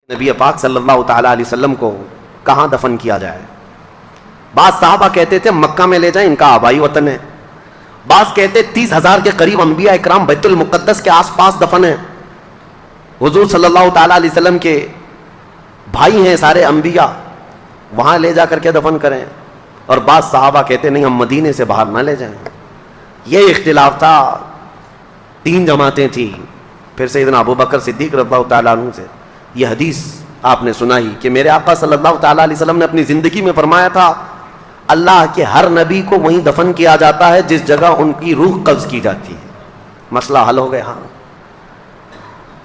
نبی پاک صلی اللہ تعالیٰ علیہ وسلم کو کہاں دفن کیا جائے؟ بعض صحابہ کہتے تھے مکہ میں لے جائیں، ان کا آبائی وطن ہے. بعض کہتے 30,000 کے قریب انبیاء اکرام بیت المقدس کے آس پاس دفن ہیں، حضور صلی اللہ تعالیٰ علیہ وسلم کے بھائی ہیں سارے انبیاء، وہاں لے جا کر کے دفن کریں. اور بعض صحابہ کہتے نہیں، ہم مدینے سے باہر نہ لے جائیں. یہ اختلاف تھا. 3 جماعتیں تھیں. پھر سیدنا ابو بکر صدیق رضی اللہ تعالیٰ عنہ سے یہ حدیث آپ نے سنائی کہ میرے آقا صلی اللہ تعالیٰ علیہ وسلم نے اپنی زندگی میں فرمایا تھا اللہ کے ہر نبی کو وہیں دفن کیا جاتا ہے جس جگہ ان کی روح قبض کی جاتی ہے. مسئلہ حل ہو گیا. ہاں،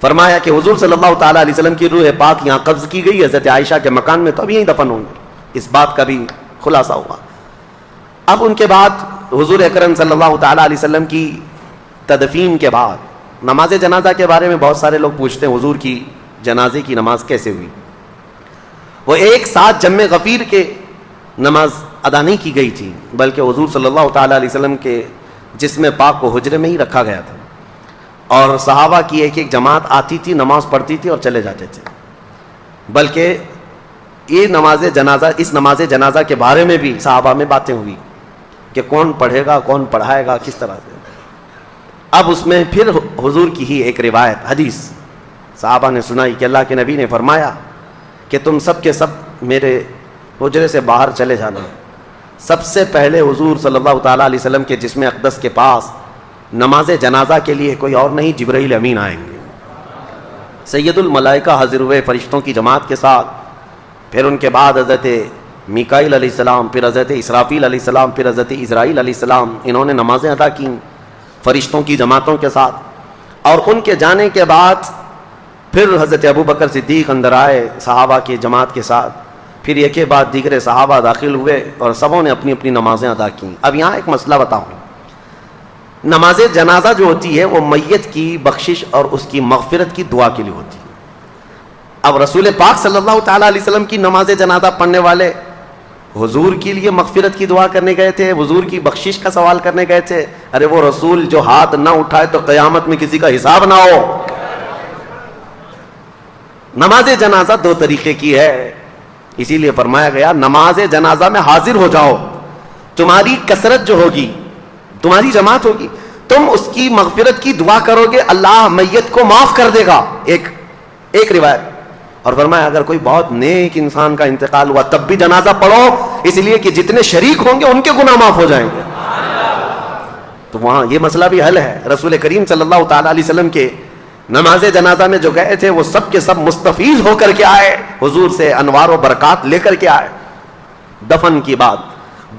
فرمایا کہ حضور صلی اللہ تعالیٰ علیہ وسلم کی روح پاک یہاں قبض کی گئی حضرت عائشہ کے مکان میں، تو اب یہیں دفن ہوں گے. اس بات کا بھی خلاصہ ہوا. اب ان کے بعد حضور اکرم صلی اللہ تعالیٰ علیہ وسلم کی تدفین کے بعد نماز جنازہ کے بارے میں بہت سارے لوگ پوچھتے ہیں حضور کی جنازے کی نماز کیسے ہوئی. وہ ایک ساتھ جمع غفیر کے نماز ادا نہیں کی گئی تھی، بلکہ حضور صلی اللہ تعالیٰ علیہ وسلم کے جسم پاک کو حجرے میں ہی رکھا گیا تھا، اور صحابہ کی ایک ایک جماعت آتی تھی، نماز پڑھتی تھی اور چلے جاتے تھے. بلکہ یہ اس نماز جنازہ کے بارے میں بھی صحابہ میں باتیں ہوئی کہ کون پڑھے گا، کون پڑھائے گا، کس طرح سے. اب اس میں پھر حضور کی ہی ایک روایت حدیث صحابہ نے سنائی کہ اللہ کے نبی نے فرمایا کہ تم سب کے سب میرے حجرے سے باہر چلے جانا. سب سے پہلے حضور صلی اللہ تعالیٰ علیہ وسلم کے جسم اقدس کے پاس نماز جنازہ کے لیے کوئی اور نہیں، جبرائیل امین آئیں گے. سید الملائکہ حاضر ہوئے فرشتوں کی جماعت کے ساتھ. پھر ان کے بعد حضرت میکائیل علیہ السلام، پھر حضرت اسرافیل علیہ السلام، پھر حضرت اسرائیل علیہ السلام، انہوں نے نمازیں ادا کی فرشتوں کی جماعتوں کے ساتھ. اور ان کے جانے کے بعد پھر حضرت ابو بکر صدیق اندر آئے صحابہ کی جماعت کے ساتھ. پھر ایک کے بعد دیگر صحابہ داخل ہوئے اور سبوں نے اپنی اپنی نمازیں ادا کیں. اب یہاں ایک مسئلہ بتاؤں. نماز جنازہ جو ہوتی ہے وہ میت کی بخشش اور اس کی مغفرت کی دعا کے لیے ہوتی ہے. اب رسول پاک صلی اللہ تعالیٰ علیہ وسلم کی نماز جنازہ پڑھنے والے حضور کے لیے مغفرت کی دعا کرنے گئے تھے، حضور کی بخشش کا سوال کرنے گئے تھے. ارے وہ رسول جو ہاتھ نہ اٹھائے تو قیامت میں کسی کا حساب نہ ہو. نماز جنازہ 2 طریقے کی ہے، اسی لیے فرمایا گیا نماز جنازہ میں حاضر ہو جاؤ. تمہاری کثرت جو ہوگی، تمہاری جماعت ہوگی، تم اس کی مغفرت کی دعا کرو گے، اللہ میت کو معاف کر دے گا. ایک روایت. اور فرمایا اگر کوئی بہت نیک انسان کا انتقال ہوا تب بھی جنازہ پڑھو، اس لیے کہ جتنے شریک ہوں گے ان کے گناہ معاف ہو جائیں گے. تو وہاں یہ مسئلہ بھی حل ہے. رسول کریم صلی اللہ تعالیٰ علیہ وسلم کے نماز جنازہ میں جو گئے تھے وہ سب کے سب مستفیض ہو کر کے آئے، حضور سے انوار و برکات لے کر کے آئے. دفن کی بعد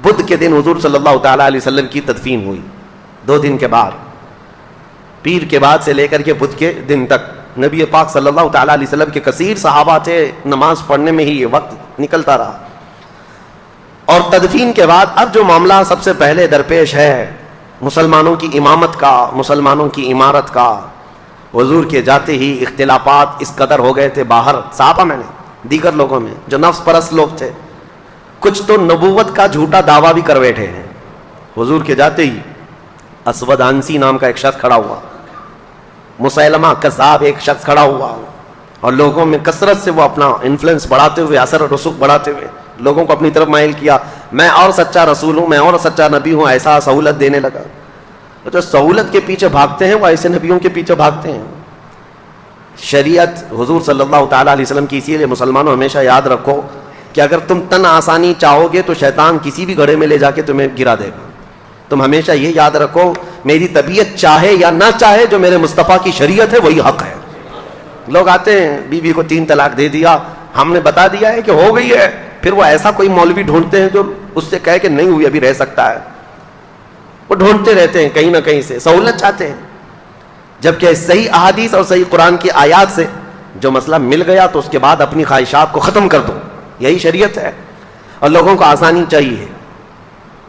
بدھ کے دن حضور صلی اللہ تعالیٰ علیہ وسلم کی تدفین ہوئی. 2 دن کے بعد، پیر کے بعد سے لے کر کے بدھ کے دن تک نبی پاک صلی اللہ تعالیٰ علیہ وسلم کے کثیر صحابہ تھے، نماز پڑھنے میں ہی یہ وقت نکلتا رہا. اور تدفین کے بعد اب جو معاملہ سب سے پہلے درپیش ہے مسلمانوں کی امامت کا، مسلمانوں کی عمارت کا. حضور کے جاتے ہی اختلافات اس قدر ہو گئے تھے باہر صحابہ میں نے، دیگر لوگوں میں جو نفس پرست لوگ تھے. کچھ تو نبوت کا جھوٹا دعویٰ بھی کر بیٹھے ہیں. حضور کے جاتے ہی اسود عنسی نام کا ایک شخص کھڑا ہوا، مسیلمہ کذاب ایک شخص کھڑا ہوا، اور لوگوں میں کثرت سے وہ اپنا انفلوئنس بڑھاتے ہوئے، اثر و رسوخ بڑھاتے ہوئے لوگوں کو اپنی طرف مائل کیا. میں اور سچا رسول ہوں، میں اور سچا نبی ہوں، ایسا سہولت دینے لگا. جو سہولت کے پیچھے بھاگتے ہیں وہ ایسے نبیوں کے پیچھے بھاگتے ہیں. شریعت حضور صلی اللہ تعالیٰ علیہ وسلم کی، اسی لیے مسلمانوں ہمیشہ یاد رکھو کہ اگر تم تن آسانی چاہو گے تو شیطان کسی بھی گڑھے میں لے جا کے تمہیں گرا دے گا. تم ہمیشہ یہ یاد رکھو میری طبیعت چاہے یا نہ چاہے جو میرے مصطفیٰ کی شریعت ہے وہی حق ہے. لوگ آتے ہیں بیوی کو 3 طلاق دے دیا، ہم نے بتا دیا ہے کہ ہو گئی ہے، پھر وہ ایسا کوئی مولوی ڈھونڈتے ہیں جو اس سے کہے کہ نہیں ہوئی ابھی رہ سکتا ہے. وہ ڈھونڈتے رہتے ہیں کہیں نہ کہیں سے، سہولت چاہتے ہیں. جبکہ صحیح احادیث اور صحیح قرآن کی آیات سے جو مسئلہ مل گیا تو اس کے بعد اپنی خواہشات کو ختم کر دو. یہی شریعت ہے. اور لوگوں کو آسانی چاہیے.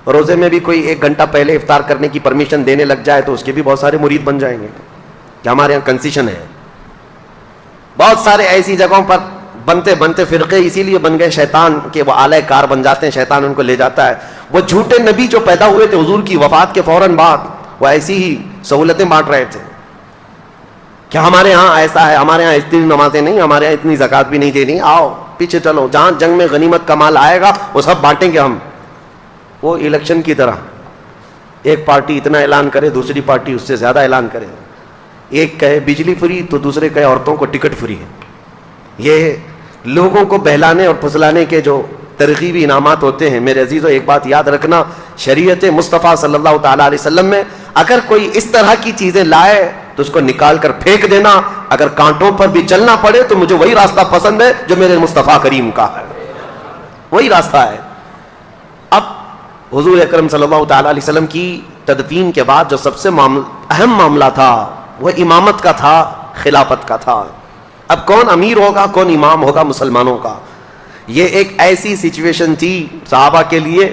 روزے میں بھی کوئی 1 گھنٹہ پہلے افطار کرنے کی پرمیشن دینے لگ جائے تو اس کے بھی بہت سارے مرید بن جائیں گے کہ ہمارے یہاں کنسیشن ہے. بہت سارے ایسی جگہوں پر بنتے فرقے اسی لیے بن گئے شیطان کے، وہ آلہ کار بن جاتے ہیں، شیطان ان کو لے جاتا ہے. وہ جھوٹے نبی جو پیدا ہوئے تھے حضور کی وفات کے فوراً بعد، وہ ایسی ہی سہولتیں بانٹ رہے تھے. کہ ہمارے ہاں ایسا ہے, ہمارے ہاں اتنی نمازیں نہیں, ہمارے ہاں اتنی زکات بھی نہیں دینی, آؤ پیچھے چلو, جہاں جنگ میں غنیمت کا مال آئے گا وہ سب بانٹیں گے ہم. وہ الیکشن کی طرح ایک پارٹی اتنا اعلان کرے, دوسری پارٹی اس سے زیادہ اعلان کرے, ایک کہے بجلی فری تو دوسرے کہے عورتوں کو ٹکٹ فری ہے. یہ لوگوں کو بہلانے اور پھسلانے کے جو ترغیبی انعامات ہوتے ہیں. میرے عزیزو, ایک بات یاد رکھنا, شریعت مصطفیٰ صلی اللہ تعالیٰ علیہ وسلم میں اگر کوئی اس طرح کی چیزیں لائے تو اس کو نکال کر پھینک دینا, اگر کانٹوں پر بھی چلنا پڑے تو مجھے وہی راستہ پسند ہے جو میرے مصطفیٰ کریم کا ہے, وہی راستہ ہے. اب حضور اکرم صلی اللہ تعالیٰ علیہ وسلم کی تدفین کے بعد جو سب سے اہم معاملہ تھا وہ امامت کا تھا, خلافت کا تھا. اب کون امیر ہوگا, کون امام ہوگا مسلمانوں کا, یہ ایک ایسی سچویشن تھی صحابہ کے لیے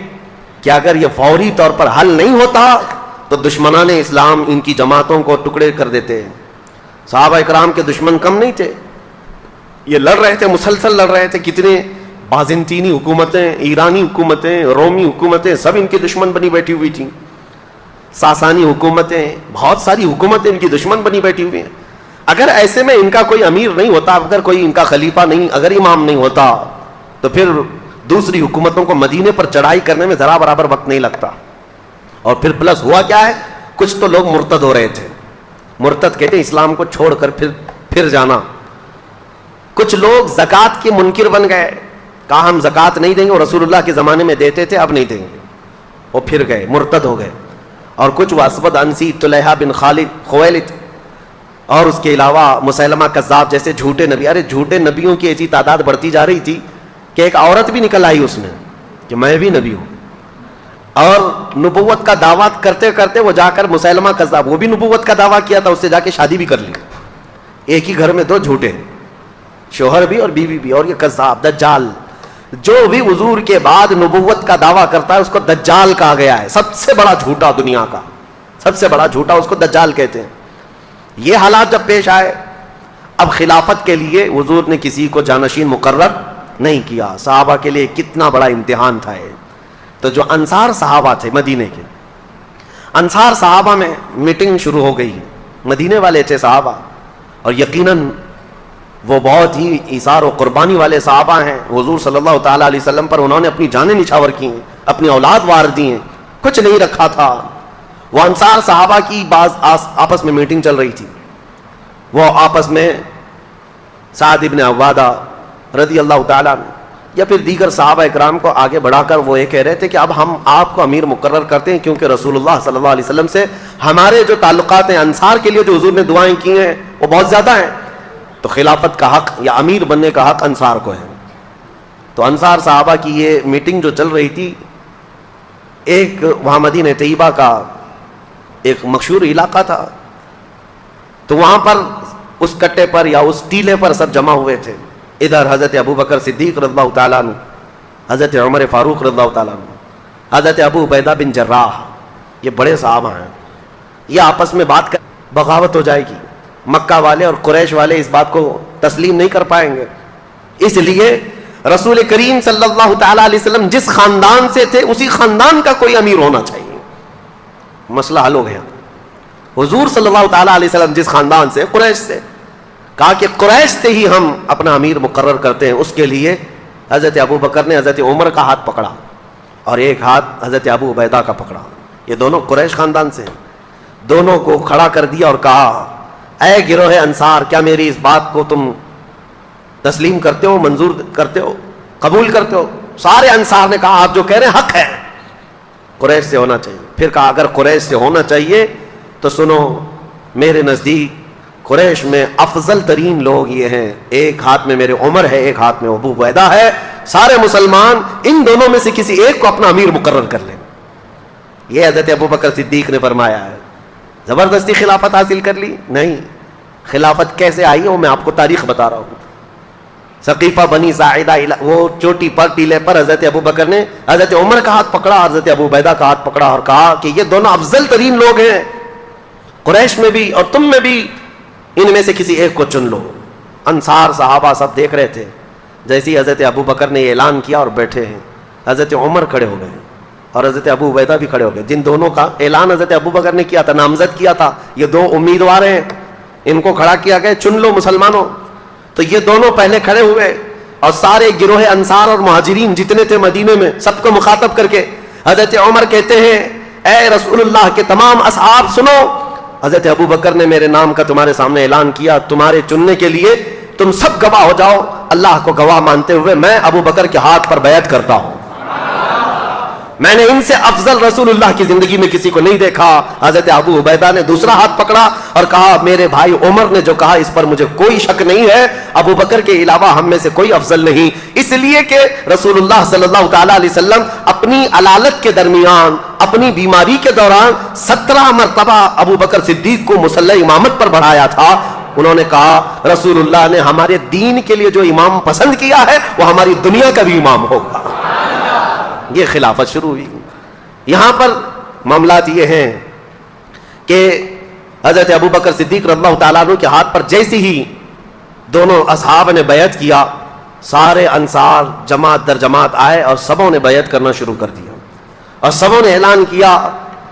کہ اگر یہ فوری طور پر حل نہیں ہوتا تو دشمنان اسلام ان کی جماعتوں کو ٹکڑے کر دیتے. صحابہ اکرام کے دشمن کم نہیں تھے, یہ لڑ رہے تھے, مسلسل لڑ رہے تھے. کتنے بازنطینی حکومتیں, ایرانی حکومتیں, رومی حکومتیں, سب ان کی دشمن بنی بیٹھی ہوئی تھیں. ساسانی حکومتیں, بہت ساری حکومتیں ان کی دشمن بنی بیٹھی ہوئی ہیں. اگر ایسے میں ان کا کوئی امیر نہیں ہوتا, اگر کوئی ان کا خلیفہ نہیں, اگر امام نہیں ہوتا, تو پھر دوسری حکومتوں کو مدینے پر چڑھائی کرنے میں ذرا برابر وقت نہیں لگتا. اور پھر پلس ہوا کیا ہے, کچھ تو لوگ مرتد ہو رہے تھے. مرتد کہتے ہیں اسلام کو چھوڑ کر پھر جانا. کچھ لوگ زکوٰۃ کے منکر بن گئے, کہا ہم زکوٰۃ نہیں دیں گے, اور رسول اللہ کے زمانے میں دیتے تھے, اب نہیں دیں گے, وہ پھر گئے, مرتد ہو گئے. اور کچھ اسود انسی, طلحہ بن خالد خویلد, اور اس کے علاوہ مسیلمہ کذاب جیسے جھوٹے نبی. ارے جھوٹے نبیوں کی ایسی تعداد بڑھتی جا رہی تھی کہ ایک عورت بھی نکل آئی اس میں کہ میں بھی نبی ہوں, اور نبوت کا دعویٰ کرتے کرتے وہ جا کر مسیلمہ کذاب, وہ بھی نبوت کا دعویٰ کیا تھا, اس سے جا کے شادی بھی کر لی. ایک ہی گھر میں دو جھوٹے, شوہر بھی اور بیوی بھی. اور یہ کذاب دجال, جو بھی حضور کے بعد نبوت کا دعویٰ کرتا ہے اس کو دجال کہا گیا ہے. سب سے بڑا جھوٹا دنیا کا, سب سے بڑا جھوٹا, اس کو دجال کہتے ہیں. یہ حالات جب پیش آئے, اب خلافت کے لیے حضور نے کسی کو جانشین مقرر نہیں کیا. صحابہ کے لیے کتنا بڑا امتحان تھا یہ. تو جو انصار صحابہ تھے مدینے کے, انصار صحابہ میں میٹنگ شروع ہو گئی. مدینے والے تھے صحابہ, اور یقیناً وہ بہت ہی ایثار و قربانی والے صحابہ ہیں. حضور صلی اللہ تعالیٰ علیہ وسلم پر انہوں نے اپنی جانیں نچھاور کی ہیں, اپنی اولاد وار دی ہیں, کچھ نہیں رکھا تھا. وہ انصار صحابہ کی بعض آپس میں میٹنگ چل رہی تھی. وہ آپس میں سعد ابن عبادہ رضی اللہ تعالیٰ یا پھر دیگر صحابہ اکرام کو آگے بڑھا کر وہ یہ کہہ رہے تھے کہ اب ہم آپ کو امیر مقرر کرتے ہیں, کیونکہ رسول اللہ صلی اللہ علیہ وسلم سے ہمارے جو تعلقات ہیں, انصار کے لیے جو حضور نے دعائیں کی ہیں وہ بہت زیادہ ہیں, تو خلافت کا حق یا امیر بننے کا حق انصار کو ہے. تو انصار صحابہ کی یہ میٹنگ جو چل رہی تھی, ایک وہاں مدینہ طیبہ کا ایک مشہور علاقہ تھا, تو وہاں پر اس کٹے پر یا اس ٹیلے پر سب جمع ہوئے تھے. ادھر حضرت ابو بکر صدیق رضی اللہ تعالیٰ عنہ, حضرت عمر فاروق رضی اللہ تعالیٰ عنہ, حضرت ابو عبیدہ بن جراح, یہ بڑے صحابہ ہیں. یہ آپس میں بات کر بغاوت ہو جائے گی. مکہ والے اور قریش والے اس بات کو تسلیم نہیں کر پائیں گے. اس لیے رسول کریم صلی اللہ تعالیٰ علیہ وسلم جس خاندان سے تھے اسی خاندان کا کوئی امیر ہونا چاہیے. مسئلہ حل ہو گیا. حضور صلی اللہ تعالیٰ علیہ وسلم جس خاندان سے, قریش سے, کہا کہ قریش سے ہی ہم اپنا امیر مقرر کرتے ہیں. اس کے لیے حضرت ابو بکر نے حضرت عمر کا ہاتھ پکڑا اور ایک ہاتھ حضرت ابو عبیدہ کا پکڑا. یہ دونوں قریش خاندان سے ہیں. دونوں کو کھڑا کر دیا اور کہا, اے گروہ انصار, کیا میری اس بات کو تم تسلیم کرتے ہو, منظور کرتے ہو, قبول کرتے ہو؟ سارے انصار نے کہا آپ جو کہہ رہے ہیں حق ہے, قریش سے ہونا چاہیے. پھر کہا اگر قریش سے ہونا چاہیے تو سنو, میرے نزدیک قریش میں افضل ترین لوگ یہ ہیں, ایک ہاتھ میں میرے عمر ہے, ایک ہاتھ میں ابو عبیدہ ہے. سارے مسلمان ان دونوں میں سے کسی ایک کو اپنا امیر مقرر کر لیں. یہ حضرت ابو بکر صدیق نے فرمایا ہے. زبردستی خلافت حاصل کر لی؟ نہیں. خلافت کیسے آئی وہ میں آپ کو تاریخ بتا رہا ہوں. ثقیفہ بنی ساعدہ, وہ چوٹی پر ٹیلے پر حضرت ابو بکر نے حضرت عمر کا ہاتھ پکڑا, حضرت ابو عبیدہ کا ہاتھ پکڑا اور کہا کہ یہ دونوں افضل ترین لوگ ہیں قریش میں بھی اور تم میں بھی, ان میں سے کسی ایک کو چن لو. انصار صحابہ سب دیکھ رہے تھے. جیسے حضرت ابو بکر نے یہ اعلان کیا اور بیٹھے ہیں, حضرت عمر کھڑے ہو گئے اور حضرت ابو عبیدہ بھی کھڑے ہو گئے. جن دونوں کا اعلان حضرت ابو بکر نے کیا تھا, نامزد کیا تھا, یہ دو امیدوار ہیں, ان کو کھڑا کیا گیا چن لو مسلمانوں. تو یہ دونوں پہلے کھڑے ہوئے اور سارے گروہ انصار اور مہاجرین جتنے تھے مدینے میں سب کو مخاطب کر کے حضرت عمر کہتے ہیں اے رسول اللہ کے تمام اصحاب سنو, حضرت ابو بکر نے میرے نام کا تمہارے سامنے اعلان کیا, تمہارے چننے کے لیے تم سب گواہ ہو جاؤ. اللہ کو گواہ مانتے ہوئے میں ابو بکر کے ہاتھ پر بیعت کرتا ہوں. میں نے ان سے افضل رسول اللہ کی زندگی میں کسی کو نہیں دیکھا. حضرت ابو عبیدہ نے دوسرا ہاتھ پکڑا اور کہا میرے بھائی عمر نے جو کہا اس پر مجھے کوئی شک نہیں ہے, ابو بکر کے علاوہ ہم میں سے کوئی افضل نہیں. اس لیے کہ رسول اللہ صلی اللہ تعالی علیہ وسلم اپنی علالت کے درمیان اپنی بیماری کے دوران 17 مرتبہ ابو بکر صدیق کو مصلی امامت پر بڑھایا تھا. انہوں نے کہا رسول اللہ نے ہمارے دین کے لیے جو امام پسند کیا ہے وہ ہماری دنیا کا بھی امام ہوگا. یہ خلافت شروع ہوئی. یہاں پر معاملات یہ ہیں کہ حضرت ابو بکر صدیق رضی اللہ تعالیٰ عنہ کے ہاتھ پر جیسے ہی دونوں اصحاب نے بیعت کیا, سارے انصار جماعت در جماعت آئے اور سبوں نے بیعت کرنا شروع کر دیا اور سبوں نے اعلان کیا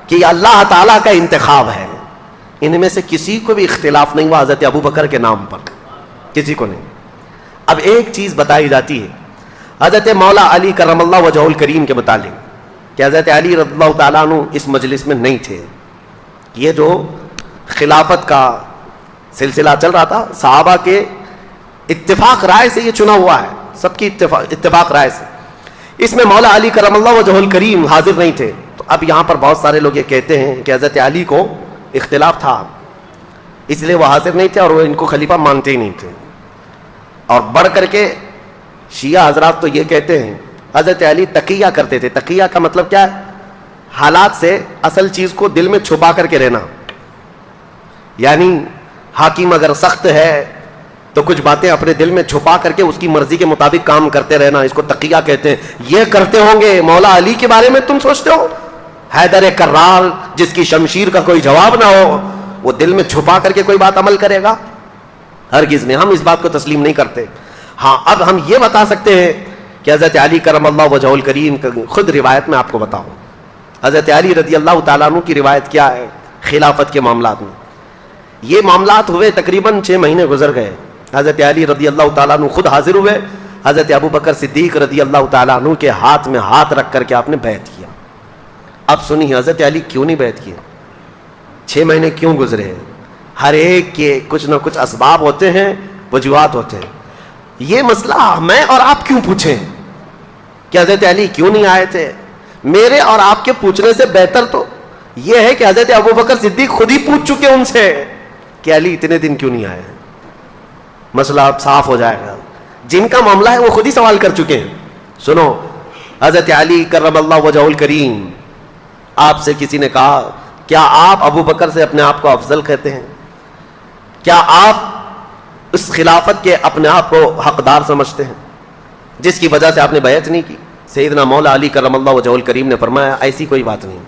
کہ یہ اللہ تعالیٰ کا انتخاب ہے. ان میں سے کسی کو بھی اختلاف نہیں ہوا حضرت ابو بکر کے نام پر, کسی کو نہیں. اب ایک چیز بتائی جاتی ہے حضرت مولا علی کرم اللہ وجہہ الکریم کے متعلق کہ حضرت علی رضی اللہ تعالیٰ عنہ اس مجلس میں نہیں تھے. یہ جو خلافت کا سلسلہ چل رہا تھا صحابہ کے اتفاق رائے سے یہ چنا ہوا ہے, سب کی اتفاق رائے سے. اس میں مولا علی کرم اللہ وجہہ الکریم حاضر نہیں تھے. تو اب یہاں پر بہت سارے لوگ یہ کہتے ہیں کہ حضرت علی کو اختلاف تھا اس لیے وہ حاضر نہیں تھے اور وہ ان کو خلیفہ مانتے ہی نہیں تھے. اور بڑھ کر کے شیعہ حضرات تو یہ کہتے ہیں حضرت علی تقیہ کرتے تھے. تقیہ کا مطلب کیا ہے؟ حالات سے اصل چیز کو دل میں چھپا کر کے رہنا. یعنی حاکم اگر سخت ہے تو کچھ باتیں اپنے دل میں چھپا کر کے اس کی مرضی کے مطابق کام کرتے رہنا, اس کو تقیہ کہتے ہیں. یہ کرتے ہوں گے مولا علی کے بارے میں تم سوچتے ہو؟ حیدر کرار جس کی شمشیر کا کوئی جواب نہ ہو وہ دل میں چھپا کر کے کوئی بات عمل کرے گا؟ ہرگز نہیں. ہم اس بات کو تسلیم نہیں کرتے. ہاں اب ہم یہ بتا سکتے ہیں کہ حضرت علی کرم اللہ وجہہ الکریم خود روایت میں آپ کو بتاؤں. حضرت علی رضی اللہ تعالیٰ عنہ کی روایت کیا ہے خلافت کے معاملات میں. یہ معاملات ہوئے تقریباً 6 مہینے گزر گئے. حضرت علی رضی اللہ تعالیٰ عنہ خود حاضر ہوئے. حضرت ابو بکر صدیق رضی اللہ تعالیٰ عنہ کے ہاتھ میں ہاتھ رکھ کر کے آپ نے بیعت کیا. اب سنیے حضرت علی کیوں نہیں بیعت کیے, 6 مہینے کیوں گزرے؟ ہر ایک کے کچھ نہ کچھ اسباب ہوتے ہیں, وجوہات ہوتے ہیں. یہ مسئلہ میں اور آپ کیوں پوچھیں کہ حضرت علی کیوں نہیں آئے تھے؟ میرے اور آپ کے پوچھنے سے بہتر تو یہ ہے کہ حضرت ابو بکر صدیق خود ہی پوچھ چکے ان سے کہ علی اتنے دن کیوں نہیں آئے. مسئلہ اب صاف ہو جائے گا. جن کا معاملہ ہے وہ خود ہی سوال کر چکے ہیں. سنو, حضرت علی کرم اللہ وجہہ الکریم آپ سے کسی نے کہا کیا آپ ابو بکر سے اپنے آپ کو افضل کہتے ہیں؟ کیا آپ اس خلافت کے اپنے آپ کو حقدار سمجھتے ہیں جس کی وجہ سے آپ نے بیعت نہیں کی؟ سیدنا مولا علی کرم اللہ وجہہ الکریم نے فرمایا ایسی کوئی بات نہیں.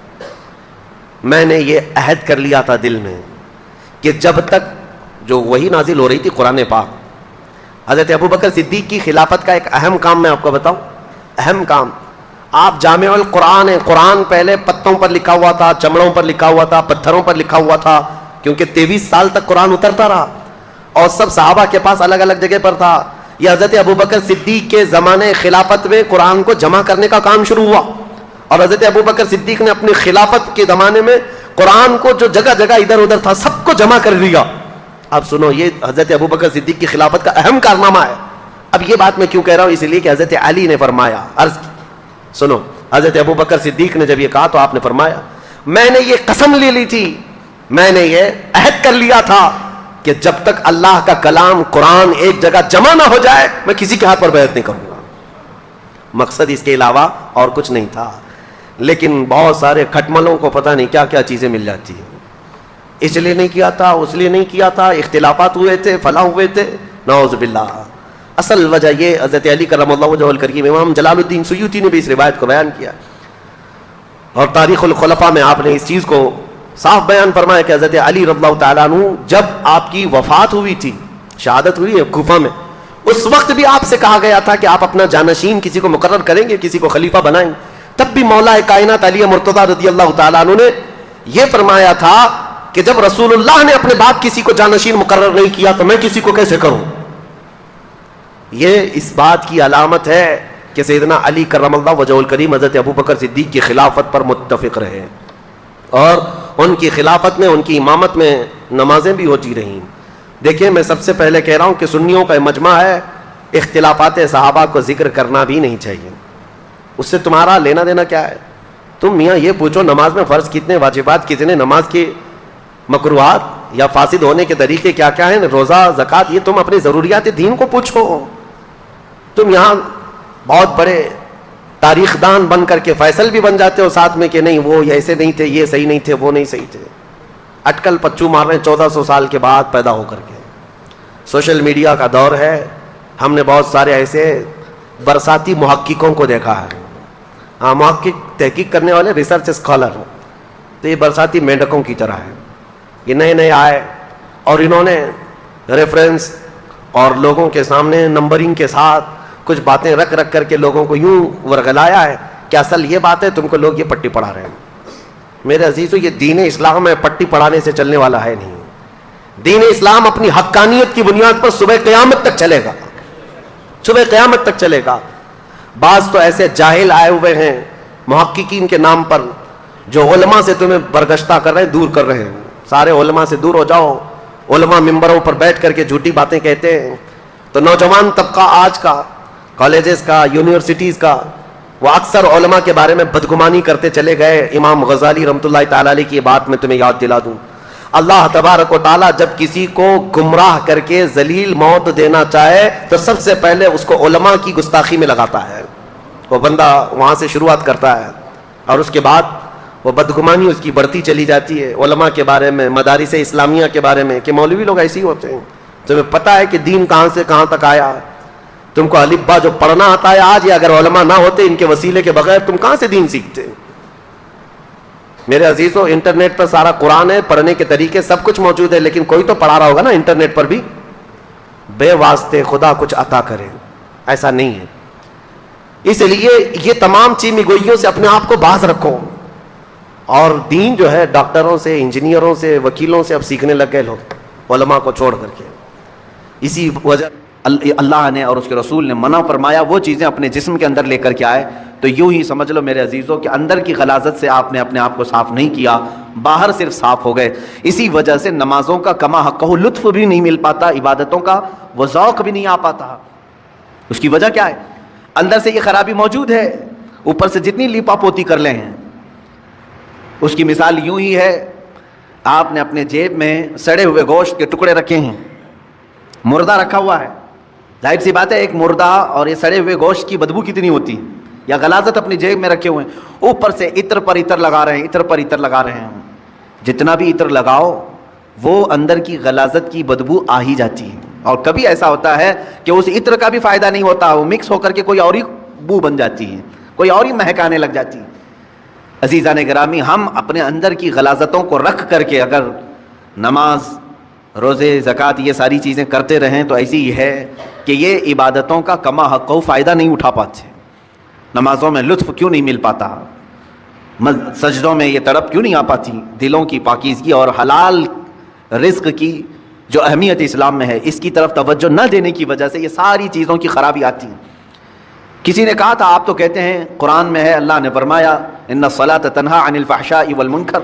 میں نے یہ عہد کر لیا تھا دل میں کہ جب تک جو وہی نازل ہو رہی تھی قرآن پاک, حضرت ابو بکر صدیق کی خلافت کا ایک اہم کام میں آپ کو بتاؤں. اہم کام, آپ جامع القرآن ہیں. قرآن پہلے پتوں پر لکھا ہوا تھا, چمڑوں پر لکھا ہوا تھا, پتھروں پر لکھا ہوا تھا, کیونکہ 23 سال تک قرآن اترتا رہا اور سب صحابہ کے پاس الگ الگ جگہ پر تھا. یہ حضرت ابو بکر صدیق کے زمانے خلافت میں قرآن کو جمع کرنے کا کام شروع ہوا اور حضرت ابو بکر صدیق نے اپنی خلافت کے زمانے میں قرآن کو جو جگہ جگہ ادھر ادھر تھا سب کو جمع کر لیا. اب سنو, یہ حضرت ابو بکر صدیق کی خلافت کا اہم کارنامہ ہے. اب یہ بات میں کیوں کہہ رہا ہوں؟ اس لیے کہ حضرت علی نے فرمایا, عرض سنو, حضرت ابو بکر صدیق نے جب یہ کہا تو آپ نے فرمایا میں نے یہ قسم لے لی تھی, میں نے یہ عہد کر لیا تھا کہ جب تک اللہ کا کلام قرآن ایک جگہ جمع نہ ہو جائے میں کسی کے ہاتھ پر بیعت نہیں کروں گا. مقصد اس کے علاوہ اور کچھ نہیں تھا. لیکن بہت سارے کھٹملوں کو پتہ نہیں کیا کیا چیزیں مل جاتی ہیں. اس لیے نہیں کیا تھا, اس لیے نہیں کیا تھا, اختلافات ہوئے تھے, فلاں ہوئے تھے. نعوذ باللہ. اصل وجہ یہ حضرت علی کرم اللہ وجہہ الکریم, امام جلال الدین سیوطی نے بھی اس روایت کو بیان کیا اور تاریخ الخلفاء میں آپ نے اس چیز کو صاف بیان فرمایا کہ حضرت علی رضی اللہ تعالیٰ عنہ جب آپ کی وفات ہوئی تھی, شہادت ہوئی ہے کوفہ میں, اس وقت بھی آپ سے کہا گیا تھا کہ آپ اپنا جانشین کسی کو مقرر کریں گے, کسی کو خلیفہ بنائیں گے. تب بھی مولا کائنات علی مرتضیٰ رضی اللہ تعالیٰ عنہ نے یہ فرمایا تھا کہ جب رسول اللہ نے اپنے بعد کسی کو جانشین مقرر نہیں کیا تو میں کسی کو کیسے کروں؟ یہ اس بات کی علامت ہے کہ سیدنا علی کرم اللہ وجہہ الکریم حضرت ابوبکر صدیق کی خلافت پر متفق رہے، اور ان کی خلافت میں، ان کی امامت میں نمازیں بھی ہوتی رہیں۔ دیکھیں، میں سب سے پہلے کہہ رہا ہوں کہ سنیوں کا مجمع ہے، اختلافات صحابہ کو ذکر کرنا بھی نہیں چاہیے، اس سے تمہارا لینا دینا کیا ہے؟ تم میاں یہ پوچھو نماز میں فرض کتنے، واجبات کتنے، نماز کی مکروہات یا فاسد ہونے کے طریقے کیا کیا ہیں، روزہ، زکوٰۃ، یہ تم اپنی ضروریات دین کو پوچھو۔ تم یہاں بہت بڑے تاریخ دان بن کر کے فیصل بھی بن جاتے ہو ساتھ میں کہ نہیں وہ ایسے نہیں تھے، یہ صحیح نہیں تھے، وہ نہیں صحیح تھے۔ اٹکل پچو مار رہے ہیں 1400 سال کے بعد پیدا ہو کر کے۔ سوشل میڈیا کا دور ہے، ہم نے بہت سارے ایسے برساتی محققوں کو دیکھا ہے، ہاں محقق تحقیق کرنے والے، ریسرچ اسکالر، تو یہ برساتی مینڈکوں کی طرح ہے، یہ نئے نئے آئے اور انہوں نے ریفرنس اور لوگوں کے سامنے نمبرنگ کے ساتھ کچھ باتیں رکھ کر کے لوگوں کو یوں ورغلایا ہے کہ اصل یہ بات ہے، تم کو لوگ یہ پٹی پڑھا رہے ہیں۔ میرے عزیزو، یہ دین اسلام ہے، پٹی پڑھانے سے چلنے والا ہے نہیں۔ دین اسلام اپنی حقانیت کی بنیاد پر صبح قیامت تک چلے گا، صبح قیامت تک چلے گا۔ بعض تو ایسے جاہل آئے ہوئے ہیں محققین کے نام پر جو علماء سے تمہیں برگشتہ کر رہے ہیں، دور کر رہے ہیں۔ سارے علماء سے دور ہو جاؤ، علماء ممبروں پر بیٹھ کر کے جھوٹی باتیں کہتے ہیں۔ تو نوجوان طبقہ آج کا، کالجز کا، یونیورسٹیز کا، وہ اکثر علماء کے بارے میں بدگمانی کرتے چلے گئے۔ امام غزالی رحمۃ اللہ تعالی علیہ کی بات میں تمہیں یاد دلا دوں، اللہ تبارک و تعالیٰ جب کسی کو گمراہ کر کے ذلیل موت دینا چاہے تو سب سے پہلے اس کو علماء کی گستاخی میں لگاتا ہے، وہ بندہ وہاں سے شروعات کرتا ہے، اور اس کے بعد وہ بدگمانی اس کی بڑھتی چلی جاتی ہے علماء کے بارے میں، مدارس اسلامیہ کے بارے میں، کہ مولوی لوگ ایسے ہی ہوتے ہیں۔ تمہیں پتہ ہے کہ دین کہاں سے کہاں تک آیا؟ تم کو الف با جو پڑھنا آتا ہے آج، یا اگر علماء نہ ہوتے ان کے وسیلے کے بغیر تم کہاں سے دین سیکھتے؟ میرے عزیزو، انٹرنیٹ پر سارا قرآن ہے، پڑھنے کے طریقے سب کچھ موجود ہے، لیکن کوئی تو پڑھا رہا ہوگا نا انٹرنیٹ پر بھی۔ بے واسطے خدا کچھ عطا کرے، ایسا نہیں ہے۔ اس لیے یہ تمام چیمی گوئیوں سے اپنے آپ کو باز رکھو، اور دین جو ہے ڈاکٹروں سے، انجینئروں سے، وکیلوں سے اب سیکھنے لگ گئے لوگ، علماء کو چھوڑ کر کے۔ اسی وجہ اللہ نے اور اس کے رسول نے منع فرمایا وہ چیزیں اپنے جسم کے اندر لے کر کے آئے، تو یوں ہی سمجھ لو میرے عزیزوں کہ اندر کی غلاظت سے آپ نے اپنے آپ کو صاف نہیں کیا، باہر صرف صاف ہو گئے۔ اسی وجہ سے نمازوں کا کما حقہ لطف بھی نہیں مل پاتا، عبادتوں کا وہ ذوق بھی نہیں آ پاتا۔ اس کی وجہ کیا ہے؟ اندر سے یہ خرابی موجود ہے، اوپر سے جتنی لیپا پوتی کر لے ہیں۔ اس کی مثال یوں ہی ہے، آپ نے اپنے جیب میں سڑے ہوئے گوشت کے ٹکڑے رکھے ہیں، مردہ رکھا ہوا ہے، ظاہر سی بات ہے ایک مردہ اور یہ سڑے ہوئے گوشت کی بدبو کتنی ہوتی ہے، یا غلاظت اپنی جیب میں رکھے ہوئے ہیں، اوپر سے عطر پر عطر لگا رہے ہیں، عطر پر عطر لگا رہے ہیں۔ جتنا بھی عطر لگاؤ وہ اندر کی غلاظت کی بدبو آ ہی جاتی ہے، اور کبھی ایسا ہوتا ہے کہ اس عطر کا بھی فائدہ نہیں ہوتا، وہ مکس ہو کر کے کوئی اور ہی بو بن جاتی ہے، کوئی اور ہی مہک آنے لگ جاتی ہے۔ عزیزان گرامی، ہم اپنے اندر کی غلاظتوں کو رکھ کر کے اگر نماز، روزے، زکوٰۃ یہ ساری چیزیں کرتے رہیں تو ایسی ہی ہے کہ یہ عبادتوں کا کما حق و فائدہ نہیں اٹھا پاتے۔ نمازوں میں لطف کیوں نہیں مل پاتا؟ سجدوں میں یہ تڑپ کیوں نہیں آ پاتی؟ دلوں کی پاکیزگی اور حلال رزق کی جو اہمیت اسلام میں ہے، اس کی طرف توجہ نہ دینے کی وجہ سے یہ ساری چیزوں کی خرابی آتی ہے۔ کسی نے کہا تھا، آپ تو کہتے ہیں قرآن میں ہے، اللہ نے فرمایا ان الصلاۃ تنہی عن الفحشاء والمنکر،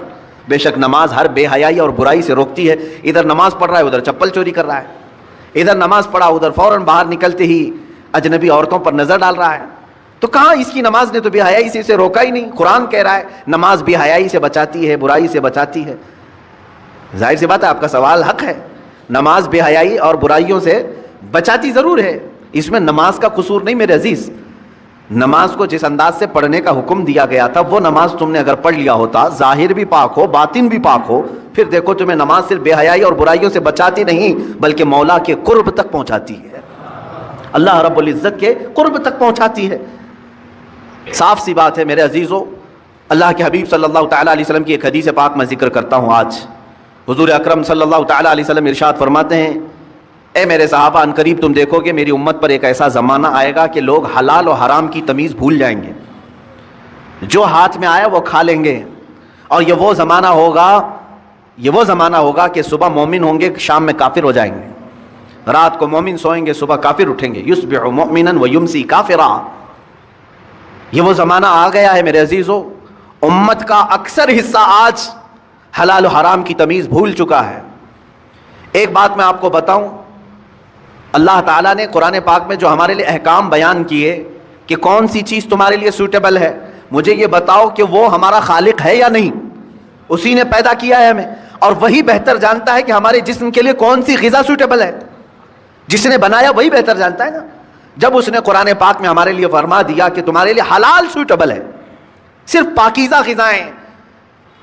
بے شک نماز ہر بے حیائی اور برائی سے روکتی ہے۔ ادھر نماز پڑھ رہا ہے ادھر چپل چوری کر رہا ہے، ادھر نماز پڑھا ادھر فوراً باہر نکلتے ہی اجنبی عورتوں پر نظر ڈال رہا ہے۔ تو کہاں اس کی نماز نے تو بے حیائی سے اسے روکا ہی نہیں۔ قرآن کہہ رہا ہے نماز بے حیائی سے بچاتی ہے، برائی سے بچاتی ہے۔ ظاہر سی بات ہے آپ کا سوال حق ہے، نماز بے حیائی اور برائیوں سے بچاتی ضرور ہے، اس میں نماز کا قصور نہیں میرے عزیز۔ نماز کو جس انداز سے پڑھنے کا حکم دیا گیا تھا وہ نماز تم نے اگر پڑھ لیا ہوتا، ظاہر بھی پاک ہو باطن بھی پاک ہو، پھر دیکھو تمہیں نماز صرف بے حیائی اور برائیوں سے بچاتی نہیں بلکہ مولا کے قرب تک پہنچاتی ہے، اللہ رب العزت کے قرب تک پہنچاتی ہے۔ صاف سی بات ہے میرے عزیزو، اللہ کے حبیب صلی اللہ تعالیٰ علیہ وسلم کی ایک حدیث پاک میں ذکر کرتا ہوں آج۔ حضور اکرم صلی اللہ تعالیٰ علیہ وسلم ارشاد فرماتے ہیں، اے میرے صحابہ، ان قریب تم دیکھو گے میری امت پر ایک ایسا زمانہ آئے گا کہ لوگ حلال و حرام کی تمیز بھول جائیں گے، جو ہاتھ میں آیا وہ کھا لیں گے، اور یہ وہ زمانہ ہوگا، یہ وہ زمانہ ہوگا کہ صبح مومن ہوں گے، شام میں کافر ہو جائیں گے، رات کو مومن سوئیں گے، صبح کافر اٹھیں گے، یصبح مؤمنا ویمسی کافرا۔ یہ وہ زمانہ آ گیا ہے میرے عزیزو، امت کا اکثر حصہ آج حلال و حرام کی تمیز بھول چکا ہے۔ ایک بات میں آپ کو بتاؤں، اللہ تعالیٰ نے قرآن پاک میں جو ہمارے لیے احکام بیان کیے کہ کون سی چیز تمہارے لیے سوٹیبل ہے، مجھے یہ بتاؤ کہ وہ ہمارا خالق ہے یا نہیں؟ اسی نے پیدا کیا ہے ہمیں، اور وہی بہتر جانتا ہے کہ ہمارے جسم کے لیے کون سی غذا سوٹیبل ہے۔ جس نے بنایا وہی بہتر جانتا ہے نا۔ جب اس نے قرآن پاک میں ہمارے لیے فرما دیا کہ تمہارے لیے حلال سوٹیبل ہے، صرف پاکیزہ غذائیں،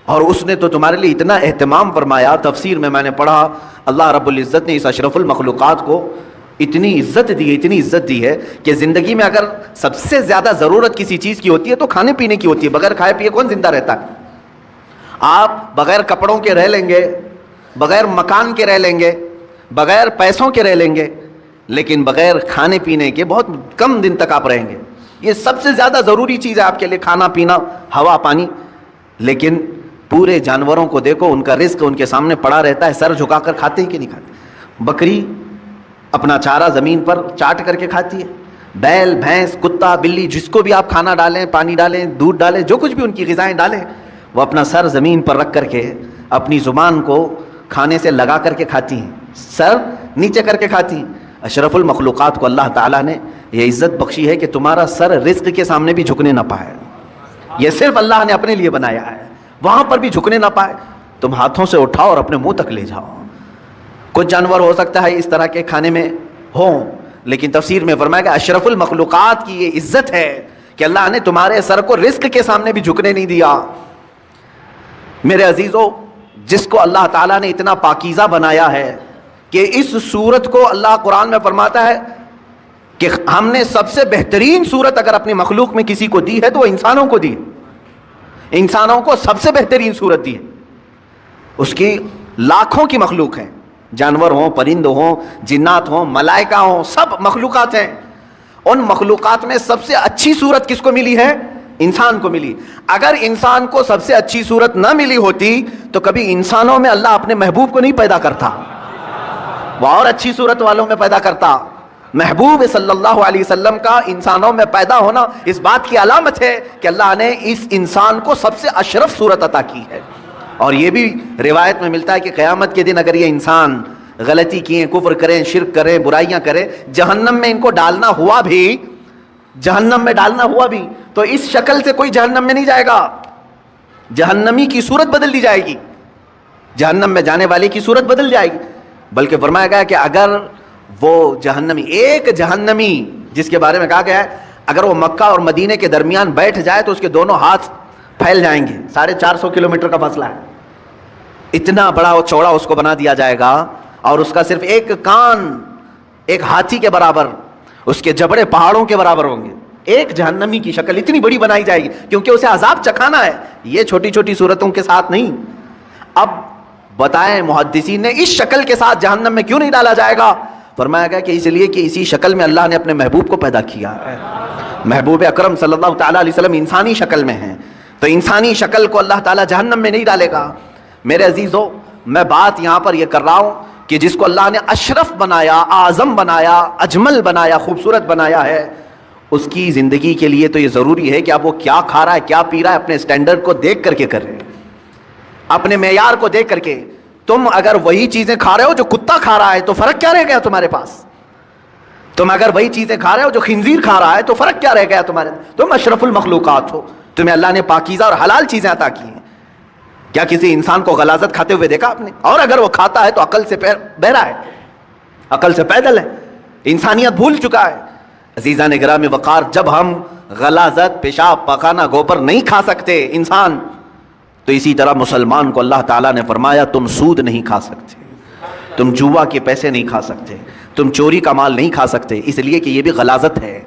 اور اس نے تو تمہارے لیے اتنا اہتمام فرمایا، تفسیر میں نے پڑھا اللہ رب العزت نے اس اشرف المخلوقات کو اتنی عزت دی ہے کہ زندگی میں اگر سب سے زیادہ ضرورت کسی چیز کی ہوتی ہے تو کھانے پینے کی ہوتی ہے۔ بغیر کھائے پیے کون زندہ رہتا ہے؟ آپ بغیر کپڑوں کے رہ لیں گے، بغیر مکان کے رہ لیں گے، بغیر پیسوں کے رہ لیں گے، لیکن بغیر کھانے پینے کے بہت کم دن تک آپ رہیں گے۔ یہ سب سے زیادہ ضروری چیز ہے آپ کے لیے، کھانا پینا، ہوا پانی۔ لیکن پورے جانوروں کو دیکھو، ان کا رزق ان کے سامنے پڑا رہتا ہے، سر جھکا کر کھاتے ہیں کہ نہیں کھاتے؟ بکری اپنا چارہ زمین پر چاٹ کر کے کھاتی ہے، بیل، بھینس، کتا، بلی، جس کو بھی آپ کھانا ڈالیں، پانی ڈالیں، دودھ ڈالیں، جو کچھ بھی ان کی غذائیں ڈالیں، وہ اپنا سر زمین پر رکھ کر کے اپنی زبان کو کھانے سے لگا کر کے کھاتی ہیں، سر نیچے کر کے کھاتی ہیں۔ اشرف المخلوقات کو اللہ تعالیٰ نے یہ عزت بخشی ہے کہ تمہارا سر رزق کے سامنے بھی جھکنے نہ پائے۔ یہ صرف اللہ نے اپنے لیے بنایا ہے، وہاں پر بھی جھکنے نہ پائے۔ تم ہاتھوں سے اٹھاؤ اور اپنے منہ تک لے جاؤ۔ کچھ جانور ہو سکتا ہے اس طرح کے کھانے میں ہوں، لیکن تفسیر میں فرمایا کہ اشرف المخلوقات کی یہ عزت ہے کہ اللہ نے تمہارے سر کو رزق کے سامنے بھی جھکنے نہیں دیا۔ میرے عزیزو، جس کو اللہ تعالیٰ نے اتنا پاکیزہ بنایا ہے کہ اس صورت کو اللہ قرآن میں فرماتا ہے کہ ہم نے سب سے بہترین صورت اگر اپنی مخلوق میں کسی کو دی ہے تو وہ انسانوں کو دی، انسانوں کو سب سے بہترین صورت دی ہے۔ اس کی لاکھوں کی مخلوق ہیں، جانور ہوں، پرند ہوں، جنات ہوں، ملائکہ ہوں، سب مخلوقات ہیں۔ ان مخلوقات میں سب سے اچھی صورت کس کو ملی ہے؟ انسان کو ملی۔ اگر انسان کو سب سے اچھی صورت نہ ملی ہوتی تو کبھی انسانوں میں اللہ اپنے محبوب کو نہیں پیدا کرتا، وہ اور اچھی صورت والوں میں پیدا کرتا۔ محبوب صلی اللہ علیہ وسلم کا انسانوں میں پیدا ہونا اس بات کی علامت ہے کہ اللہ نے اس انسان کو سب سے اشرف صورت عطا کی ہے۔ اور یہ بھی روایت میں ملتا ہے کہ قیامت کے دن اگر یہ انسان غلطی کیے، کفر کریں، شرک کریں، برائیاں کریں، جہنم میں ان کو ڈالنا ہوا بھی، جہنم میں ڈالنا ہوا بھی، تو اس شکل سے کوئی جہنم میں نہیں جائے گا، جہنمی کی صورت بدل دی جائے گی، جہنم میں جانے والے کی صورت بدل جائے گی۔ بلکہ فرمایا گیا کہ اگر وہ جہنمی، ایک جہنمی جس کے بارے میں کہا گیا ہے اگر وہ مکہ اور مدینے کے درمیان بیٹھ جائے تو اس کے دونوں ہاتھ پھیل جائیں گے، 450 کلومیٹر کا فاصلہ ہے، اتنا بڑا اور چوڑا اس کو بنا دیا جائے گا، اور اس کا صرف ایک کان ایک ہاتھی کے برابر، اس کے جبڑے پہاڑوں کے برابر ہوں گے۔ ایک جہنمی کی شکل اتنی بڑی بنائی جائے گی کیونکہ اسے عذاب چکھانا ہے، یہ چھوٹی چھوٹی صورتوں کے ساتھ نہیں۔ اب بتائیں محدثین نے اس شکل کے ساتھ جہنم میں کیوں نہیں ڈالا جائے گا؟ فرمایا گیا کہ اس لیے کہ اسی شکل میں اللہ نے اپنے محبوب کو پیدا کیا ہے۔ محبوب اکرم صلی اللہ تعالیٰ علیہ وسلم انسانی شکل میں ہیں، تو انسانی شکل کو اللہ تعالیٰ جہنم میں نہیں ڈالے گا۔ میرے عزیزو، میں بات یہاں پر یہ کر رہا ہوں کہ جس کو اللہ نے اشرف بنایا، اعظم بنایا، اجمل بنایا، خوبصورت بنایا ہے، اس کی زندگی کے لیے تو یہ ضروری ہے کہ اب وہ کیا کھا رہا ہے، کیا پی رہا ہے، اپنے سٹینڈرڈ کو دیکھ کر کے کر رہے ہیں، اپنے معیار کو دیکھ کر کے۔ تم اگر وہی چیزیں کھا رہے ہو جو کتا کھا رہا ہے تو فرق کیا رہ گیا تمہارے پاس؟ تم اگر وہی چیزیں کھا رہے ہو جو خنزیر کھا رہا ہے تو فرق کیا رہ گیا تمہارے؟ تم اشرف المخلوقات ہو، تمہیں اللہ نے پاکیزہ اور حلال چیزیں عطا کی ہیں۔ کیا کسی انسان کو غلاظت کھاتے ہوئے دیکھا آپ نے؟ اور اگر وہ کھاتا ہے تو عقل سے بہرا ہے، عقل سے پیدل ہے، انسانیت بھول چکا ہے۔ عزیزان گرامی وقار، جب ہم غلاظت، پیشاب، پاخانہ، گوبر نہیں کھا سکتے انسان، تو اسی طرح مسلمان کو اللہ تعالیٰ نے فرمایا تم سود نہیں کھا سکتے، تم جوا کے پیسے نہیں کھا سکتے، تم چوری کا مال نہیں کھا سکتے، اس لیے کہ یہ بھی غلاظت ہے،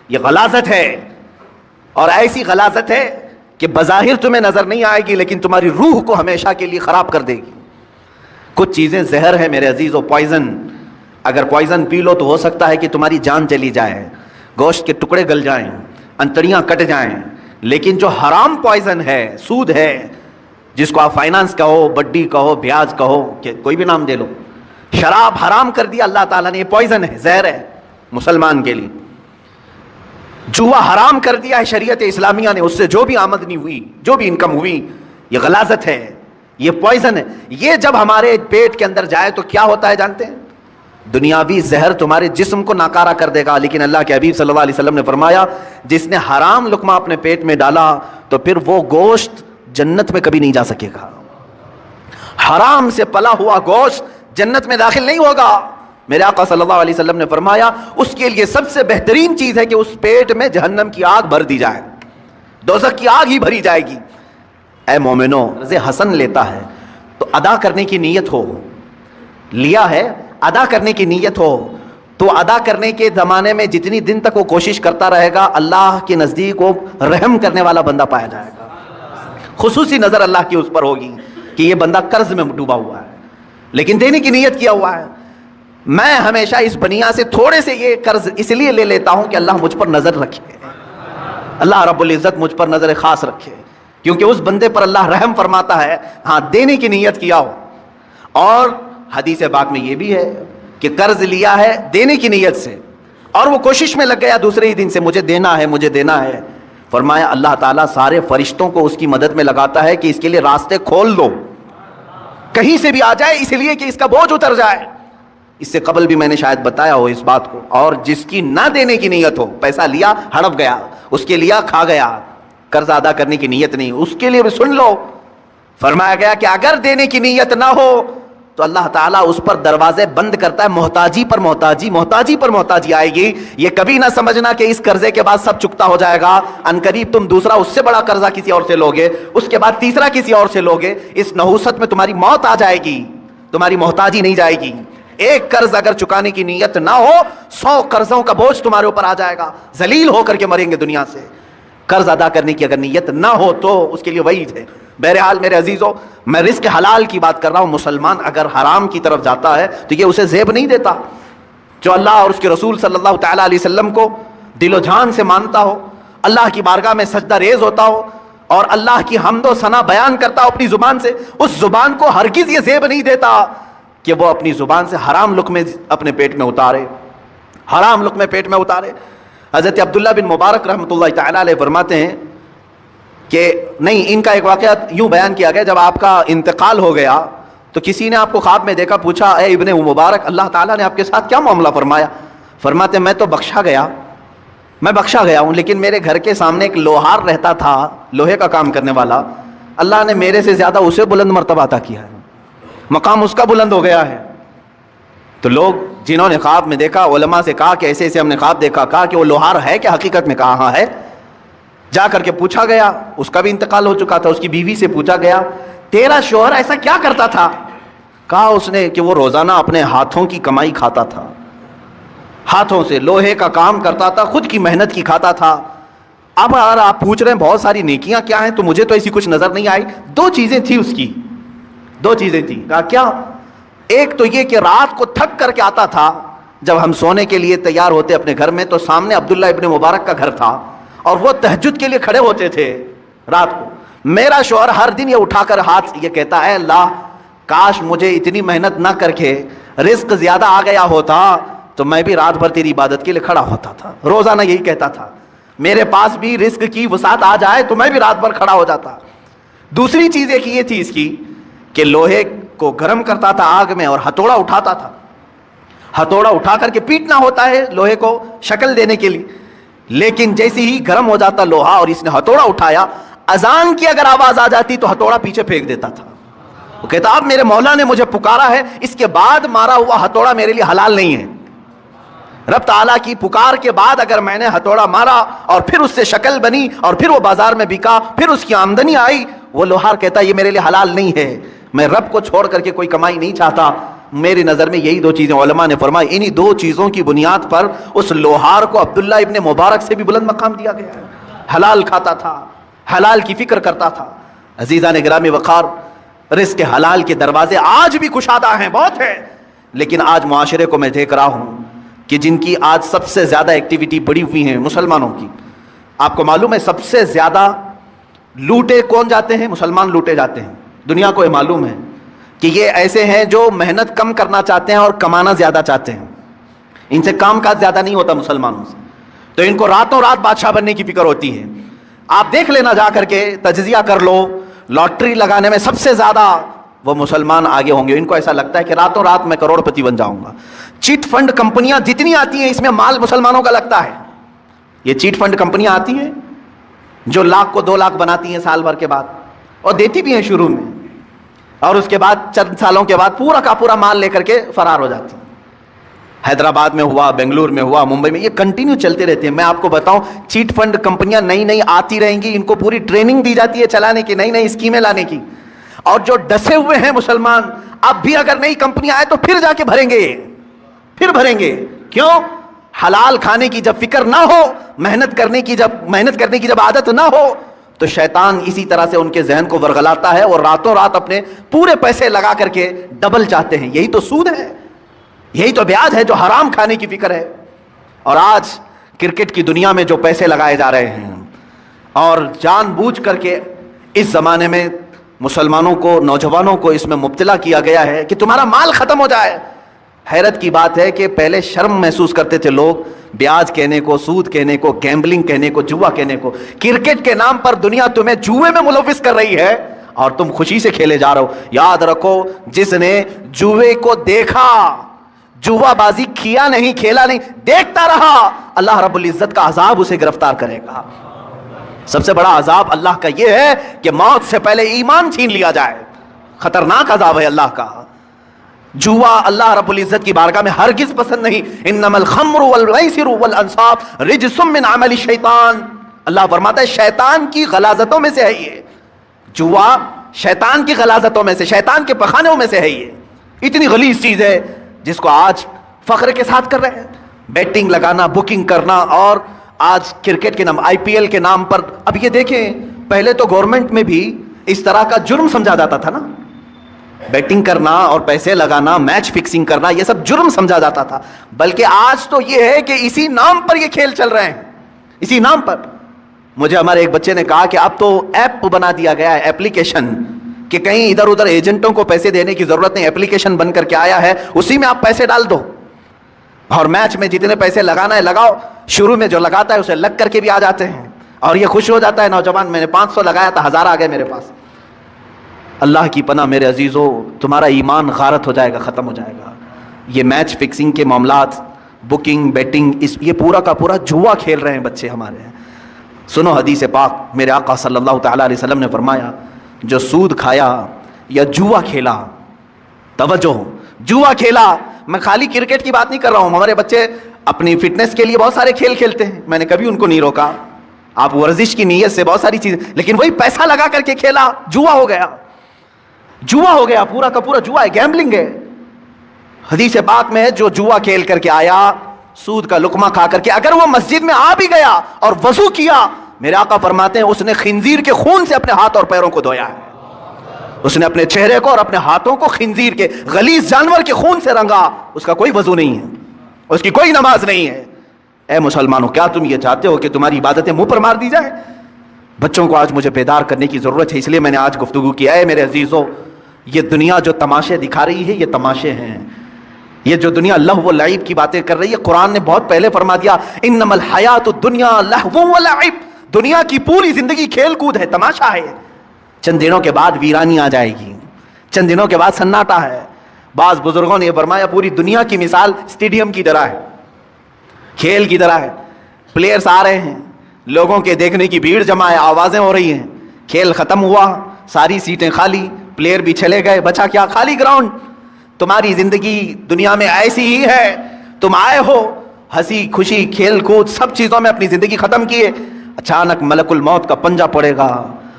یہ غلاظت ہے، اور ایسی غلاظت ہے کہ بظاہر تمہیں نظر نہیں آئے گی لیکن تمہاری روح کو ہمیشہ کے لیے خراب کر دے گی۔ کچھ چیزیں زہر ہیں میرے عزیزو، پوائزن، اگر پوائزن پی لو تو ہو سکتا ہے کہ تمہاری جان چلی جائے، گوشت کے ٹکڑے گل جائیں، انتڑیاں کٹ جائیں، لیکن جو حرام پوائزن ہے، سود ہے، جس کو آپ فائنانس کہو، بڈی کہو، بیاج کہو، کہ کوئی بھی نام دے لو. شراب حرام کر دیا اللہ تعالیٰ نے، یہ پوائزن ہے، زہر ہے مسلمان کے لیے. جوا حرام کر دیا ہے شریعت اسلامیہ نے، اس سے جو بھی آمدنی ہوئی، جو بھی انکم ہوئی، یہ غلاظت ہے، یہ پوائزن ہے. یہ جب ہمارے پیٹ کے اندر جائے تو کیا ہوتا ہے جانتے ہیں؟ دنیاوی زہر تمہارے جسم کو ناکارہ کر دے گا، لیکن اللہ کے حبیب صلی اللہ علیہ وسلم نے فرمایا جس نے حرام لقمہ اپنے پیٹ میں ڈالا تو پھر وہ گوشت جنت میں کبھی نہیں جا سکے گا. حرام سے پلا ہوا گوشت جنت میں داخل نہیں ہوگا. میرے آقا صلی اللہ علیہ وسلم نے فرمایا اس کے لیے سب سے بہترین چیز ہے کہ اس پیٹ میں جہنم کی آگ بھر دی جائے، دوزخ کی آگ ہی بھری جائے گی. اے مومنو، قرض حسن لیتا ہے تو ادا کرنے کی نیت ہو، لیا ہے ادا کرنے کی نیت ہو تو ادا کرنے کے زمانے میں جتنی دن تک وہ کوشش کرتا رہے گا اللہ کے نزدیک وہ رحم کرنے والا بندہ پایا جائے گا. خصوصی نظر اللہ کی اس پر ہوگی کہ یہ بندہ قرض میں ڈوبا ہوا ہے لیکن دینے کی نیت کیا ہوا ہے. میں ہمیشہ اس بنیاد سے تھوڑے سے یہ قرض اس لیے لے لیتا ہوں کہ اللہ مجھ پر نظر رکھے، اللہ رب العزت مجھ پر نظر خاص رکھے، کیونکہ اس بندے پر اللہ رحم فرماتا ہے. ہاں دینے کی نیت کیا ہو. اور حدیث پاک میں یہ بھی ہے کہ قرض لیا ہے دینے کی نیت سے اور وہ کوشش میں لگ گیا دوسرے ہی دن سے مجھے دینا ہے مجھے دینا ہے، فرمایا اللہ تعالیٰ سارے فرشتوں کو اس کی مدد میں لگاتا ہے کہ اس کے لیے راستے کھول دو، کہیں سے بھی آ جائے اس لیے کہ اس کا بوجھ اتر جائے. اس سے قبل بھی میں نے شاید بتایا ہو اس بات کو. اور جس کی نہ دینے کی نیت ہو، پیسہ لیا ہڑپ گیا، اس کے لیا کھا گیا، قرض ادا کرنے کی نیت نہیں، اس کے لیے بھی سن لو، فرمایا گیا کہ اگر دینے کی نیت نہ ہو تو اللہ تعالیٰ اس پر دروازے بند کرتا ہے، محتاجی پر محتاجی، محتاجی پر محتاجی آئے گی. یہ کبھی نہ سمجھنا کہ اس قرضے کے بعد سب چکتا ہو جائے گا، ان قریب تم دوسرا اس سے بڑا قرضہ کسی اور سے لوگے، اس کے بعد تیسرا کسی اور سے لوگے. اس نحوست میں تمہاری موت آ جائے گی، تمہاری محتاجی نہیں جائے گی. ایک قرض اگر چکانے کی نیت نہ ہو 100 قرضوں کا بوجھ تمہارے اوپر آ جائے گا، ذلیل ہو کر کے مریں گے دنیا سے. قرض ادا کرنے کی اگر نیت نہ ہو تو اس کے لیے وعید ہے. بہرحال میرے عزیزو، میں رزق حلال کی بات کر رہا ہوں. مسلمان اگر حرام کی طرف جاتا ہے تو یہ اسے زیب نہیں دیتا. جو اللہ اور اس کے رسول صلی اللہ تعالیٰ علیہ وسلم کو دل و جان سے مانتا ہو، اللہ کی بارگاہ میں سجدہ ریز ہوتا ہو اور اللہ کی حمد و ثنا بیان کرتا ہو اپنی زبان سے، اس زبان کو ہرگز یہ زیب نہیں دیتا کہ وہ اپنی زبان سے حرام لقمے اپنے پیٹ میں اتارے، حرام لقمے پیٹ میں اتارے. حضرت عبداللہ بن مبارک رحمۃ اللہ تعالیٰ علیہ فرماتے ہیں کہ نہیں، ان کا ایک واقعہ یوں بیان کیا گیا، جب آپ کا انتقال ہو گیا تو کسی نے آپ کو خواب میں دیکھا، پوچھا اے ابن مبارک اللہ تعالیٰ نے آپ کے ساتھ کیا معاملہ فرمایا؟ فرماتے میں تو بخشا گیا ہوں، لیکن میرے گھر کے سامنے ایک لوہار رہتا تھا، لوہے کا کام کرنے والا، اللہ نے میرے سے زیادہ اسے بلند مرتبہ عطا کیا ہے، مقام اس کا بلند ہو گیا ہے. تو لوگ جنہوں نے خواب میں دیکھا علماء سے کہا کہ ایسے ایسے ہم نے خواب دیکھا، کہا کہ وہ لوہار ہے کہ حقیقت میں؟ کہا ہاں ہے. جا کر کے پوچھا گیا، اس کا بھی انتقال ہو چکا تھا، اس کی بیوی سے پوچھا گیا تیرا شوہر ایسا کیا کرتا تھا؟ کہا اس نے کہ وہ روزانہ اپنے ہاتھوں کی کمائی کھاتا تھا، ہاتھوں سے لوہے کا کام کرتا تھا، خود کی محنت کی کھاتا تھا. اب اگر آپ پوچھ رہے ہیں بہت ساری نیکیاں کیا ہیں تو مجھے تو ایسی کچھ نظر نہیں آئی. 2 چیزیں تھی اس کی، 2 چیزیں تھی. کہا کیا؟ ایک تو یہ کہ رات کو تھک کر کے آتا تھا، جب ہم سونے کے لیے تیار ہوتے اپنے گھر میں تو سامنے عبداللہ ابن مبارک کا گھر تھا اور وہ تہجد کے لیے کھڑے ہوتے تھے رات کو. میرا شوہر ہر دن یہ اٹھا کر ہاتھ یہ کہتا ہے اللہ کاش مجھے اتنی محنت نہ کر کے رزق زیادہ آ گیا ہوتا تو میں بھی رات بھر تیری عبادت کے لیے کھڑا ہوتا تھا. روزانہ یہی کہتا تھا میرے پاس بھی رزق کی وسعت آ جائے تو میں بھی رات بھر کھڑا ہو جاتا. دوسری چیز ایک یہ تھی اس کی کہ لوہے کو گرم کرتا تھا آگ میں اور ہتھوڑا اٹھاتا تھا، ہتھوڑا اٹھا کر کے پیٹنا ہوتا ہے لوہے کو شکل دینے کے لیے، لیکن جیسے ہی گرم ہو جاتا لوہا اور اس نے ہتھوڑا اٹھایا، اذان کی اگر آواز آ جاتی تو ہتھوڑا پیچھے پھینک دیتا تھا. وہ کہتا اب میرے مولا نے مجھے پکارا ہے، اس کے بعد مارا ہوا ہتھوڑا میرے لیے حلال نہیں ہے. رب تعالیٰ کی پکار کے بعد اگر میں نے ہتھوڑا مارا اور پھر اس سے شکل بنی اور پھر وہ بازار میں بکا، پھر اس کی آمدنی آئی، وہ لوہار کہتا یہ میرے لیے حلال نہیں ہے، میں رب کو چھوڑ کر کے کوئی کمائی نہیں چاہتا. میری نظر میں یہی 2 چیزیں علماء نے فرمائی، انہی 2 چیزوں کی بنیاد پر اس لوہار کو عبداللہ ابن مبارک سے بھی بلند مقام دیا گیا ہے. حلال کھاتا تھا، حلال کی فکر کرتا تھا. عزیزان گرامی وقار، رزق حلال کے دروازے آج بھی کشادہ ہیں، بہت ہیں، لیکن آج معاشرے کو میں دیکھ رہا ہوں کہ جن کی آج سب سے زیادہ ایکٹیویٹی بڑی ہوئی ہیں مسلمانوں کی. آپ کو معلوم ہے سب سے زیادہ لوٹے کون جاتے ہیں؟ مسلمان لوٹے جاتے ہیں. دنیا کو یہ معلوم ہے کہ یہ ایسے ہیں جو محنت کم کرنا چاہتے ہیں اور کمانا زیادہ چاہتے ہیں. ان سے کام کاج زیادہ نہیں ہوتا مسلمانوں سے, تو ان کو راتوں رات بادشاہ بننے کی فکر ہوتی ہے. آپ دیکھ لینا جا کر کے, تجزیہ کر لو, لاٹری لگانے میں سب سے زیادہ وہ مسلمان آگے ہوں گے. ان کو ایسا لگتا ہے کہ راتوں رات میں کروڑ پتی بن جاؤں گا. چیٹ فنڈ کمپنیاں جتنی آتی ہیں اس میں مال مسلمانوں کا لگتا ہے. یہ چیٹ فنڈ کمپنیاں آتی ہیں جو لاکھ کو 2 لاکھ بناتی ہیں سال بھر کے بعد, اور دیتی بھی ہیں شروع میں, اور اس کے بعد چند سالوں کے بعد پورا کا پورا مال لے کر کے فرار ہو جاتی ہیں. حیدرآباد میں ہوا, بنگلور میں ہوا, ممبئی میں, یہ کنٹینیو چلتے رہتے ہیں. میں آپ کو بتاؤں, چیٹ فنڈ کمپنیاں نئی نئی آتی رہیں گی, ان کو پوری ٹریننگ دی جاتی ہے چلانے کی, نئی نئی اسکیمیں لانے کی. اور جو ڈسے ہوئے ہیں مسلمان, اب بھی اگر نئی کمپنی آئے تو پھر جا کے بھریں گے, پھر بھریں گے. کیوں؟ حلال کھانے کی جب فکر نہ ہو, محنت کرنے کی جب عادت نہ ہو, تو شیطان اسی طرح سے ان کے ذہن کو ورغلاتا ہے اور راتوں رات اپنے پورے پیسے لگا کر کے ڈبل چاہتے ہیں. یہی تو سود ہے, یہی تو بیاج ہے جو حرام کھانے کی فکر ہے. اور آج کرکٹ کی دنیا میں جو پیسے لگائے جا رہے ہیں, اور جان بوجھ کر کے اس زمانے میں مسلمانوں کو, نوجوانوں کو اس میں مبتلا کیا گیا ہے کہ تمہارا مال ختم ہو جائے. حیرت کی بات ہے کہ پہلے شرم محسوس کرتے تھے لوگ بیاج کہنے کو, سود کہنے کو, گیمبلنگ کہنے کو, جوا کہنے کو. کرکٹ کے نام پر دنیا تمہیں جوئے میں ملوث کر رہی ہے اور تم خوشی سے کھیلے جا رہے ہو. یاد رکھو, جس نے جوئے کو دیکھا, جوا بازی کیا نہیں, کھیلا نہیں, دیکھتا رہا, اللہ رب العزت کا عذاب اسے گرفتار کرے گا. سب سے بڑا عذاب اللہ کا یہ ہے کہ موت سے پہلے ایمان چھین لیا جائے. خطرناک عذاب ہے اللہ کا. جوا اللہ رب العزت کی بارگاہ میں ہرگز پسند نہیں. انما الخمر والمیسر والانصاب رجس من عمل الشیطان. اللہ فرماتا ہے شیطان کی غلاظتوں میں سے ہے یہ. جوا شیطان کی غلاظتوں میں سے, شیطان کے پخانوں میں سے ہے یہ. اتنی غلیظ چیز ہے جس کو آج فخر کے ساتھ کر رہے ہیں. بیٹنگ لگانا, بکنگ کرنا, اور آج کرکٹ کے نام, IPL کے نام پر. اب یہ دیکھیں, پہلے تو گورنمنٹ میں بھی اس طرح کا جرم سمجھا جاتا تھا نا. بیٹنگ کرنا اور پیسے لگانا, میچ فکسنگ کرنا, یہ سب جرم سمجھا جاتا تھا. بلکہ آج تو یہ ہے کہ اسی نام پر یہ کھیل چل رہے ہیں, اسی نام پر. مجھے ہمارے ایک بچے نے کہا کہ اب تو ایپ بنا دیا گیا ہے, ایپلیکیشن, کہ کہیں ادھر ادھر ایجنٹوں کو پیسے دینے کی ضرورت نہیں, ایپلیکیشن بن کر کے آیا ہے, اسی میں آپ پیسے ڈال دو اور میچ میں جتنے پیسے لگانا ہے لگاؤ. شروع میں جو لگاتا ہے اسے لگ کر کے بھی آ جاتے ہیں اور یہ خوش ہو جاتا ہے نوجوان, میں نے 500 لگایا تھا, 1000 آ گئے میرے پاس. اللہ کی پناہ میرے عزیزو, تمہارا ایمان غارت ہو جائے گا, ختم ہو جائے گا. یہ میچ فکسنگ کے معاملات, بکنگ, بیٹنگ, یہ پورا کا پورا جوا کھیل رہے ہیں بچے ہمارے. سنو حدیث پاک, میرے آقا صلی اللہ تعالیٰ علیہ وسلم نے فرمایا, جو سود کھایا یا جوا کھیلا, توجہ, جوا کھیلا, میں خالی کرکٹ کی بات نہیں کر رہا ہوں, ہمارے بچے اپنی فٹنس کے لیے بہت سارے کھیل کھیلتے ہیں, میں نے کبھی ان کو نہیں روکا, آپ ورزش کی نیت سے بہت ساری چیزیں, لیکن وہی پیسہ لگا کر کے کھیلا, جوا ہو گیا, جوا ہو گیا, پورا کا پورا جوا ہے, گیمبلنگ ہے. حدیث پاک میں ہے جو جوا کھیل کر کے آیا, سود کا لقمہ کھا کر کے, اگر وہ مسجد میں آ بھی گیا اور وضو کیا, میرے آقا فرماتے ہیں اس نے خنزیر کے خون سے اپنے ہاتھ اور پیروں کو دھویا ہے. اس نے اپنے چہرے کو اور اپنے ہاتھوں کو خنزیر کے, غلیظ جانور کے خون سے رنگا, اس کا کوئی وضو نہیں ہے, اس کی کوئی نماز نہیں ہے. اے مسلمانوں, کیا تم یہ چاہتے ہو کہ تمہاری عبادتیں منہ پر مار دی جائے؟ بچوں کو آج مجھے بیدار کرنے کی ضرورت ہے, اس لیے میں نے آج گفتگو کی. اے میرے عزیزو, یہ دنیا جو تماشے دکھا رہی ہے یہ تماشے ہیں. یہ جو دنیا لہو و لعب کی باتیں کر رہی ہے, قرآن نے بہت پہلے فرما دیا, انما الحیات الدنیا لہو و لعب. دنیا کی پوری زندگی کھیل کود ہے, تماشا ہے. چند دنوں کے بعد ویرانی آ جائے گی, چند دنوں کے بعد سناٹا ہے. بعض بزرگوں نے یہ فرمایا پوری دنیا کی مثال اسٹیڈیم کی طرح ہے, کھیل کی طرح ہے. پلیئرز آ رہے ہیں, لوگوں کے دیکھنے کی بھیڑ جمع ہے, آوازیں ہو رہی ہیں, کھیل ختم ہوا, ساری سیٹیں خالی, پلیئر بھی چلے گئے, بچا کیا, خالی گراؤنڈ. تمہاری زندگی دنیا میں ایسی ہی ہے, تم آئے ہو ہنسی خوشی کھیل کود سب چیزوں میں اپنی زندگی ختم کیے, اچانک ملک الموت کا پنجہ پڑے گا,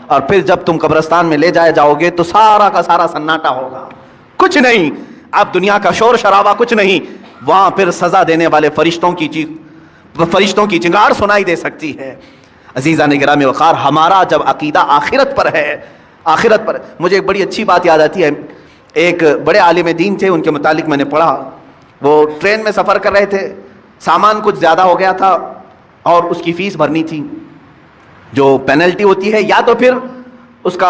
اور پھر جب تم قبرستان میں لے جائے جاؤ گے تو سارا کا سارا سناٹا ہوگا, کچھ نہیں. اب دنیا کا شور شرابہ کچھ نہیں, وہاں پھر سزا دینے والے فرشتوں کی چنگار سنائی دے سکتی ہے. عزیزان گرامی وقار, ہمارا جب عقیدہ آخرت پر ہے, آخرت پر, مجھے ایک بڑی اچھی بات یاد آتی ہے. ایک بڑے عالم دین تھے, ان کے متعلق میں نے پڑھا, وہ ٹرین میں سفر کر رہے تھے, سامان کچھ زیادہ ہو گیا تھا اور اس کی فیس بھرنی تھی. جو پینلٹی ہوتی ہے, یا تو پھر اس کا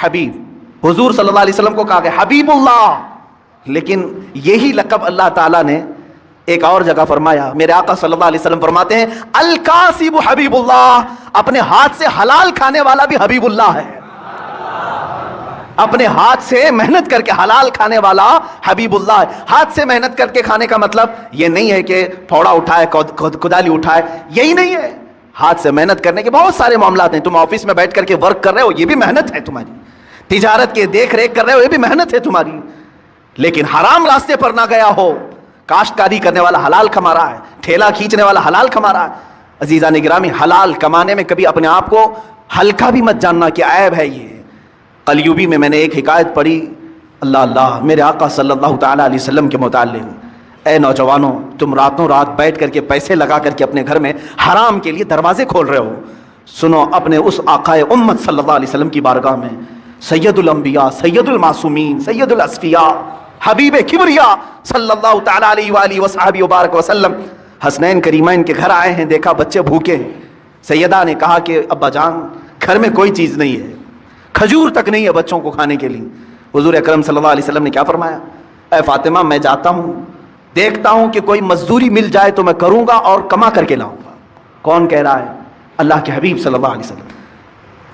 حبیب. حضور صلی اللہ علیہ وسلم کو کہا گیا حبیب اللہ، لیکن یہی لقب اللہ تعالیٰ نے ایک اور جگہ فرمایا. میرے آقا صلی اللہ علیہ وسلم فرماتے ہیں الکاسب حبیب اللہ، اپنے ہاتھ سے حلال کھانے والا بھی حبیب اللہ ہے. اپنے ہاتھ سے محنت کر کے حلال کھانے والا حبیب اللہ ہے. ہاتھ سے محنت کر کے کھانے کا مطلب یہ نہیں ہے کہ پھوڑا اٹھائے کدالی اٹھائے، یہی نہیں ہے. ہاتھ سے محنت کرنے کے بہت سارے معاملات ہیں. تم آفس میں بیٹھ کر کے ورک کر رہے ہو، یہ بھی محنت ہے تمہاری. تجارت کے دیکھ ریکھ کر رہے ہو، یہ بھی محنت ہے تمہاری. لیکن حرام راستے پر نہ گیا ہو. کاشتکاری کرنے والا حلال کما رہا ہے، ٹھیلا کھینچنے والا حلال کما رہا ہے. عزیزان گرامی، حلال کمانے میں کبھی اپنے آپ کو ہلکا بھی مت جاننا کہ عیب ہے یہ. قلیوبی میں میں نے ایک حکایت پڑھی، اللہ اللہ، میرے آقا صلی اللہ تعالیٰ علیہ وسلم کے متعلق. اے نوجوانوں، تم راتوں رات بیٹھ کر کے پیسے لگا کر کے اپنے گھر میں حرام کے لیے دروازے کھول رہے ہو. سنو اپنے اس آقائے امت صلی اللہ علیہ وسلم کی بارگاہ میں، سید الانبیاء، سید المعصومین، سید الاسفیاء، حبیب کبریا صلی اللہ تعالیٰ علیہ وآلہ وصحبہ وبارک وسلم حسنین کریمین کے گھر آئے ہیں. دیکھا بچے بھوکے ہیں. سیدہ نے کہا کہ ابا جان، گھر میں کوئی چیز نہیں ہے، کھجور تک نہیں ہے بچوں کو کھانے کے لیے. حضور اکرم صلی اللہ علیہ وسلم نے کیا فرمایا؟ اے فاطمہ، میں جاتا ہوں، دیکھتا ہوں کہ کوئی مزدوری مل جائے تو میں کروں گا اور کما کر کے لاؤں گا. کون کہہ رہا ہے؟ اللہ کے حبیب صلی اللہ علیہ وسلم.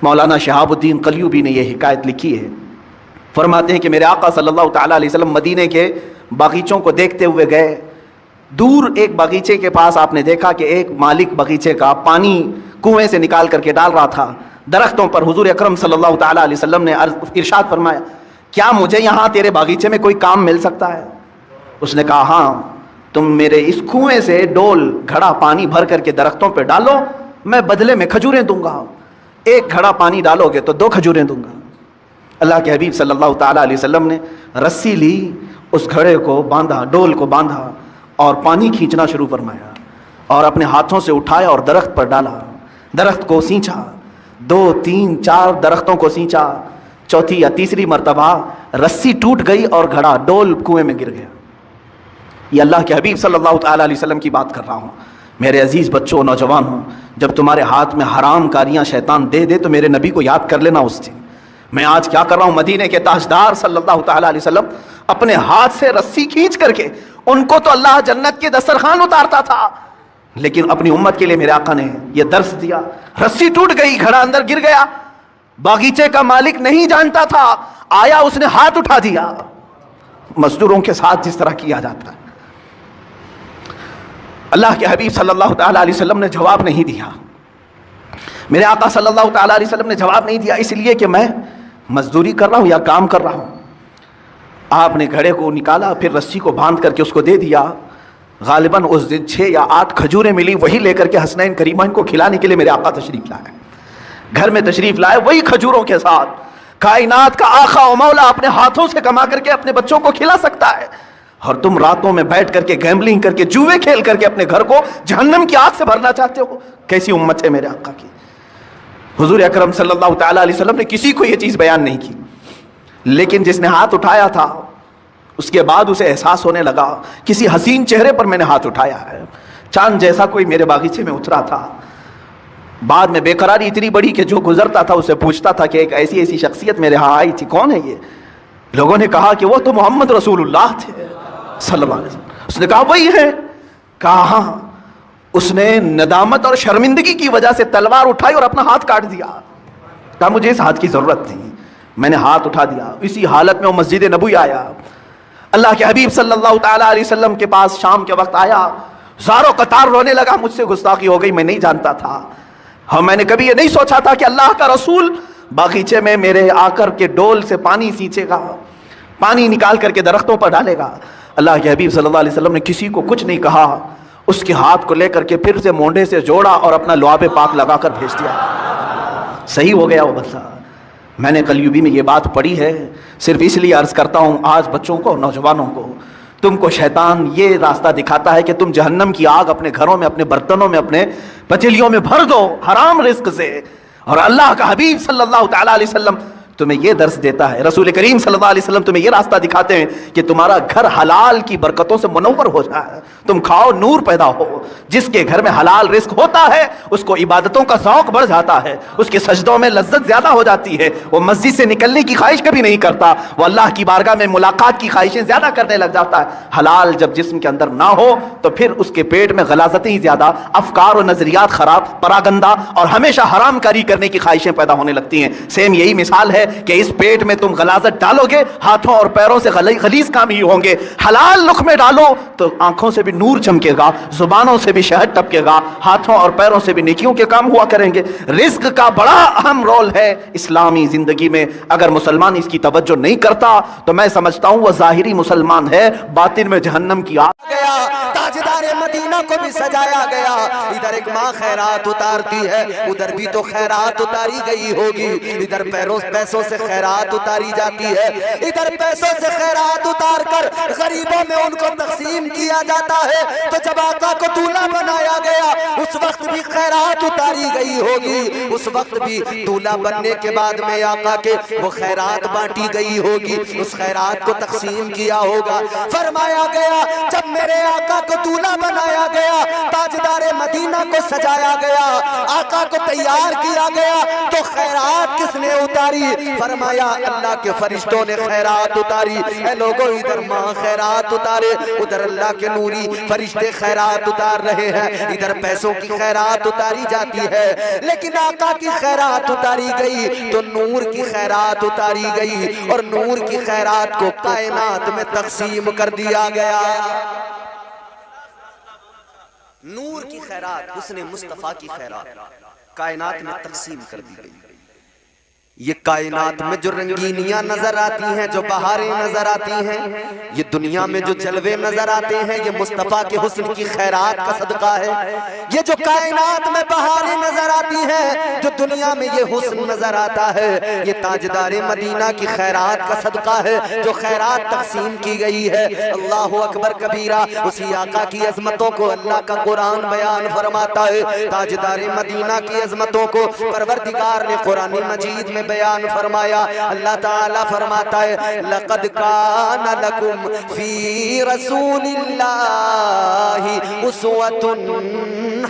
مولانا شہاب الدین قلیوبی نے یہ حکایت لکھی ہے. فرماتے ہیں کہ میرے آقا صلی اللہ تعالیٰ علیہ وسلم مدینے کے باغیچوں کو دیکھتے ہوئے گئے. دور ایک باغیچے کے پاس آپ نے دیکھا کہ ایک مالک باغیچے کا پانی کنویں سے نکال کر کے ڈال رہا تھا درختوں پر. حضور اکرم صلی اللہ تعالیٰ علیہ وسلم نے ارشاد فرمایا، کیا مجھے یہاں تیرے باغیچے میں کوئی کام مل سکتا ہے؟ اس نے کہا ہاں، تم میرے اس کنویں سے ڈول گھڑا پانی بھر کر کے درختوں پہ ڈالو، میں بدلے میں کھجوریں دوں گا. ایک گھڑا پانی ڈالو گے تو 2 کھجوریں دوں گا. اللہ کے حبیب صلی اللہ تعالیٰ علیہ وسلم نے رسی لی، اس گھڑے کو باندھا، ڈول کو باندھا اور پانی کھینچنا شروع فرمایا اور اپنے ہاتھوں سے اٹھایا اور درخت پر ڈالا. درخت کو سینچا، 2 3 4 درختوں کو سینچا. چوتھی یا تیسری مرتبہ رسی ٹوٹ گئی اور گھڑا ڈول کنویں میں گر گیا. یہ اللہ کے حبیب صلی اللہ تعالیٰ علیہ وسلم کی بات کر رہا ہوں. میرے عزیز بچوں، نوجوانوں، جب تمہارے ہاتھ میں حرام کاریاں شیطان دے دے تو میرے نبی کو یاد کر لینا اس دن. میں آج کیا کر رہا ہوں؟ مدینے کے تاجدار صلی اللہ تعالیٰ علیہ وسلم اپنے ہاتھ سے رسی کھینچ کر کے، ان کو تو اللہ جنت کے دسترخوان اتارتا تھا، لیکن اپنی امت کے لیے میرے آقا نے یہ درس دیا. رسی ٹوٹ گئی، گھڑا اندر گر گیا. باغیچے کا مالک نہیں جانتا تھا، آیا، اس نے ہاتھ اٹھا دیا. مزدوروں کے ساتھ جس طرح کیا جاتا ہے. اللہ کے حبیب صلی اللہ تعالیٰ علیہ وسلم نے جواب نہیں دیا. میرے آقا صلی اللہ تعالیٰ علیہ وسلم نے جواب نہیں دیا، اس لیے کہ میں مزدوری کر رہا ہوں یا کام کر رہا ہوں. آپ نے گھڑے کو نکالا، پھر رسی کو باندھ کر کے اس کو دے دیا. غالباً اس دن 6 یا 8 کھجوریں ملی، وہی لے کر کے حسنین کریمین کو کھلانے کے لیے میرے آقا تشریف لائے. گھر میں تشریف لائے وہی کھجوروں کے ساتھ. کائنات کا آقا و مولا اپنے ہاتھوں سے کما کر کے اپنے بچوں کو کھلا سکتا ہے، اور تم راتوں میں بیٹھ کر کے گیمبلنگ کر کے، جوئے کھیل کر کے اپنے گھر کو جہنم کی آگ سے بھرنا چاہتے ہو. کیسی امت ہے میرے آقا کی. حضور اکرم صلی اللہ تعالیٰ علیہ وسلم نے کسی کو یہ چیز بیان نہیں کی، لیکن جس نے ہاتھ اٹھایا تھا اس کے بعد اسے احساس ہونے لگا کسی حسین چہرے پر میں نے ہاتھ اٹھایا ہے. چاند جیسا کوئی میرے باغیچے میں اترا تھا. بعد میں بے قراری اتنی بڑی کہ جو گزرتا تھا اسے پوچھتا تھا کہ ایک ایسی شخصیت میرے ہاں آئی تھی، کون ہے یہ؟ لوگوں نے کہا کہ وہ تو محمد رسول اللہ تھے صلی اللہ علیہ وسلم. اس نے کہا وہی ہے. کہا ہاں. اس نے ندامت اور شرمندگی کی وجہ سے تلوار اٹھائی اور اپنا ہاتھ کاٹ دیا. کہا مجھے اس ہاتھ کی ضرورت نہیں. میں نے ہاتھ اٹھا دیا. اسی حالت میں وہ مسجد نبوی آیا. اللہ کے حبیب صلی اللہ تعالیٰ علیہ وسلم کے پاس شام کے وقت آیا، زاروں قطار رونے لگا، مجھ سے گستاخی ہو گئی، میں نہیں جانتا تھا. ہاں، میں نے کبھی یہ نہیں سوچا تھا کہ اللہ کا رسول باغیچے میں میرے آ کر کے ڈول سے پانی سینچے گا، پانی نکال کر کے درختوں پر ڈالے گا. اللہ کے حبیب صلی اللہ علیہ وسلم نے کسی کو کچھ نہیں کہا. اس کے ہاتھ کو لے کر کے پھر سے مونڈے سے جوڑا اور اپنا لعاب پاک لگا کر بھیج دیا. صحیح ہو گیا وہ بچہ. میں نے قلیوبی میں یہ بات پڑھی ہے، صرف اس لیے عرض کرتا ہوں آج بچوں کو، نوجوانوں کو، تم کو شیطان یہ راستہ دکھاتا ہے کہ تم جہنم کی آگ اپنے گھروں میں، اپنے برتنوں میں، اپنے پتیلیوں میں بھر دو حرام رزق سے. اور اللہ کا حبیب صلی اللہ تعالیٰ علیہ وسلم تمہیں یہ درس دیتا ہے، رسول کریم صلی اللہ علیہ وسلم تمہیں یہ راستہ دکھاتے ہیں کہ تمہارا گھر حلال کی برکتوں سے منور ہو جائے، تم کھاؤ نور پیدا ہو۔ جس کے گھر میں حلال رزق ہوتا ہے اس کو عبادتوں کا ذوق بڑھ جاتا ہے، اس کے سجدوں میں لذت زیادہ ہو جاتی ہے، وہ مسجد سے نکلنے کی خواہش کبھی نہیں کرتا، وہ اللہ کی بارگاہ میں ملاقات کی خواہشیں زیادہ کرنے لگ جاتا ہے۔ حلال جب جسم کے اندر نہ ہو تو پھر اس کے پیٹ میں غلاظتیں ہی زیادہ، افکار و نظریات خراب، پراگندہ اور ہمیشہ حرام کاری کرنے کی خواہشیں پیدا ہونے لگتی ہیں۔ سیم یہی مثال ہے کہ اس پیٹ میں تم غلاظت ڈالو گے، ہاتھوں اور پیروں سے غلیظ کام ہی ہوں گے۔ حلال لقمے ڈالو تو آنکھوں سے بھی نور چمکے گا، زبانوں سے بھی شہد ٹپکے گا، ہاتھوں اور پیروں سے بھی نیکیوں کے کام ہوا کریں گے۔ رزق کا بڑا اہم رول ہے اسلامی زندگی میں۔ اگر مسلمان اس کی توجہ نہیں کرتا تو میں سمجھتا ہوں وہ ظاہری مسلمان ہے، باطن میں جہنم کی آگ گیا۔ تاجدار مدینہ کو بھی سجایا گیا، ادھر ایک ماں خیرات اتارتی ہے، ادھر بھی تو خیرات اتاری گئی ہوگی، ادھر پیسوں سے خیرات اتاری جاتی ہے، ادھر پیسوں سے خیرات اتار کر غریبوں میں ان کو تقسیم کیا جاتا ہے۔ تو جب آقا کو دولہا بنایا گیا اس وقت بھی خیرات اتاری گئی ہوگی، اس وقت بھی دولہا بننے کے بعد میں آقا کے وہ خیرات بانٹی گئی ہوگی، اس خیرات کو تقسیم کیا ہوگا۔ فرمایا گیا جب میرے آقا کو دولہا بنایا گیا، تاجدار مدینہ کو سجایا گیا، آقا کو تیار کیا گیا، تو خیرات کس نے اتاری؟ فرمایا اللہ کے فرشتوں نے خیرات اتاری۔ اے لوگوں ادھر ماں خیرات اتارے، ادھر اللہ کے نوری فرشتے خیرات اتار رہے ہیں، ادھر پیسوں کی خیرات اتاری جاتی ہے، لیکن آقا کی خیرات اتاری گئی تو نور کی خیرات اتاری گئی، اور نور کی خیرات کو کائنات میں تقسیم کر دیا گیا۔ نور کی خیرات، حسن مصطفیٰ کی خیرات کائنات میں تقسیم کر دی گئی۔ یہ کائنات میں جو رنگینیاں نظر آتی ہیں، جو بہاریں نظر آتی ہیں، یہ دنیا میں جو جلوے نظر آتے ہیں، یہ مصطفیٰ کے حسن کی خیرات کا صدقہ ہے۔ یہ جو کائنات میں بہاریں نظر آتی ہیں، جو دنیا میں یہ حسن نظر آتا ہے، یہ تاجدار مدینہ کی خیرات کا صدقہ ہے، جو خیرات تقسیم کی گئی ہے۔ اللہ اکبر کبیرہ۔ اسی آقا کی عظمتوں کو اللہ کا قرآن بیان فرماتا ہے، تاجدار مدینہ کی عظمتوں کو پروردگار نے قرآن مجید میں بیان فرمایا۔ اللہ تعالیٰ فرماتا ہے لَقَدْ كَانَ لَكُمْ فِي رَسُولِ اللَّهِ أُسْوَةٌ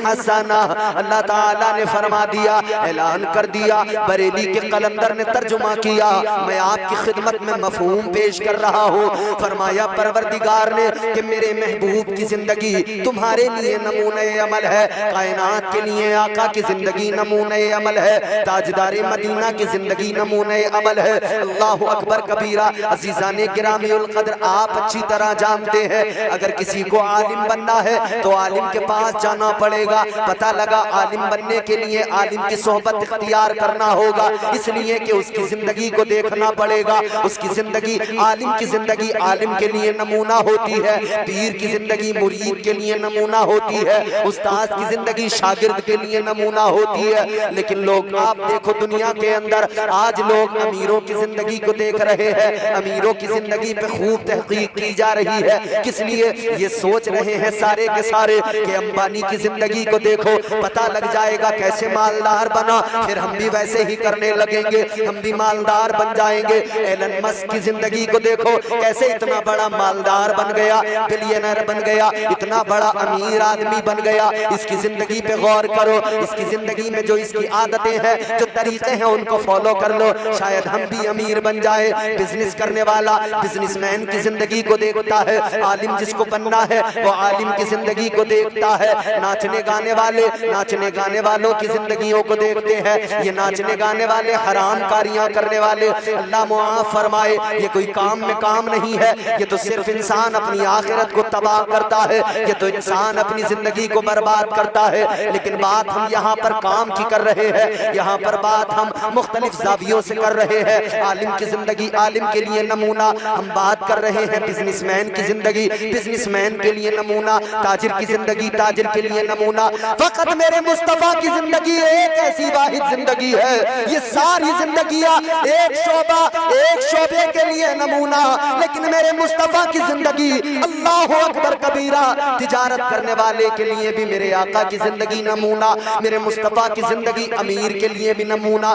حَسَنَةٌ۔ اللہ تعالیٰ نے فرما دیا، اعلان کر دیا، بریلی کے قلندر نے ترجمہ کیا، میں آپ کی خدمت میں مفہوم پیش کر رہا ہوں۔ فرمایا پروردگار نے کہ میرے محبوب کی زندگی تمہارے لیے نمونہ عمل ہے، کائنات کے لیے آقا کی زندگی نمونہ عمل ہے، تاجدار مدینہ کی زندگی نمونہ عمل ہے۔ اللہ اکبر کبیرہ۔ عزیزان گرامی القدر، آپ اچھی طرح جانتے ہیں اگر کسی کو عالم بننا ہے تو عالم کے پاس جانا پڑے گا۔ پتہ لگا عالم بننے کے لیے عالم کی صحبت اختیار کرنا ہوگا، اس لیے کہ اس کی زندگی کو دیکھنا پڑے گا۔ اس کی زندگی، عالم کی زندگی عالم کے لیے نمونہ ہوتی ہے، پیر کی زندگی مرید کے لیے نمونہ ہوتی ہے، استاد کی زندگی شاگرد کے لیے نمونہ ہوتی ہے۔ لیکن لوگ آپ دیکھو دنیا کے اندر آج لوگ امیروں کی زندگی کو دیکھ رہے ہیں، امیروں کی زندگی پہ خوب تحقیق کی جا رہی ہے۔ کس لیے؟ یہ سوچ رہے ہیں سارے کے سارے کہ امبانی کی زندگی کو دیکھو، پتہ لگ جائے گا کیسے مالدار بنا، پھر ہم بھی ویسے ہی کرنے لگیں گے، ہم بھی مالدار بن جائیں گے۔ ایلن مسک کی زندگی کو دیکھو، کیسے اتنا بڑا مالدار بن گیا، بلینر بن گیا، اتنا بڑا امیر آدمی بن گیا۔ اس کی زندگی پہ غور کرو، اس کی زندگی میں جو اس کی عادتیں ہیں، جو طریقے ہیں، ان کو فالو کر لو، شاید ہم بھی امیر بن جائے۔ بزنس کرنے والا بزنس مین کی زندگی کو دیکھتا ہے، عالم جس کو بننا ہے وہ عالم کی زندگی کو دیکھتا ہے۔ ناچنے گانے والے ناچنے گانے والوں کی زندگیوں کو دیکھتے ہیں، یہ ناچنے گانے والے حرام کاریاں کرنے والے، اللہ معاف فرمائے، یہ کوئی کام میں کام نہیں ہے، یہ تو صرف انسان اپنی آخرت کو تباہ کرتا ہے، یہ تو انسان اپنی زندگی کو برباد کرتا ہے۔ لیکن بات ہم یہاں پر کام کی کر رہے ہیں، یہاں پر بات ہم مختلف زاویوں سے کر رہے ہیں۔ عالم کی زندگی عالم کے لیے نمونہ، ہم بات کر رہے ہیں بزنس مین کی زندگی بزنس مین کے لیے نمونہ، تاجر کی زندگی تاجر کے لیے نمونہ۔ فقط میرے مصطفیٰ کی زندگی ایک ایسی واحد زندگی ہے، یہ ساری زندگیاں ایک شعبہ ایک شعبے کے لیے نمونہ، لیکن میرے مصطفیٰ کی زندگی اللہ اکبر کبیرہ، تجارت کرنے والے کے لیے بھی میرے آقا کی زندگی نمونہ، میرے مصطفیٰ کی زندگی امیر کے لیے بھی نمونہ،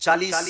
40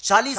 40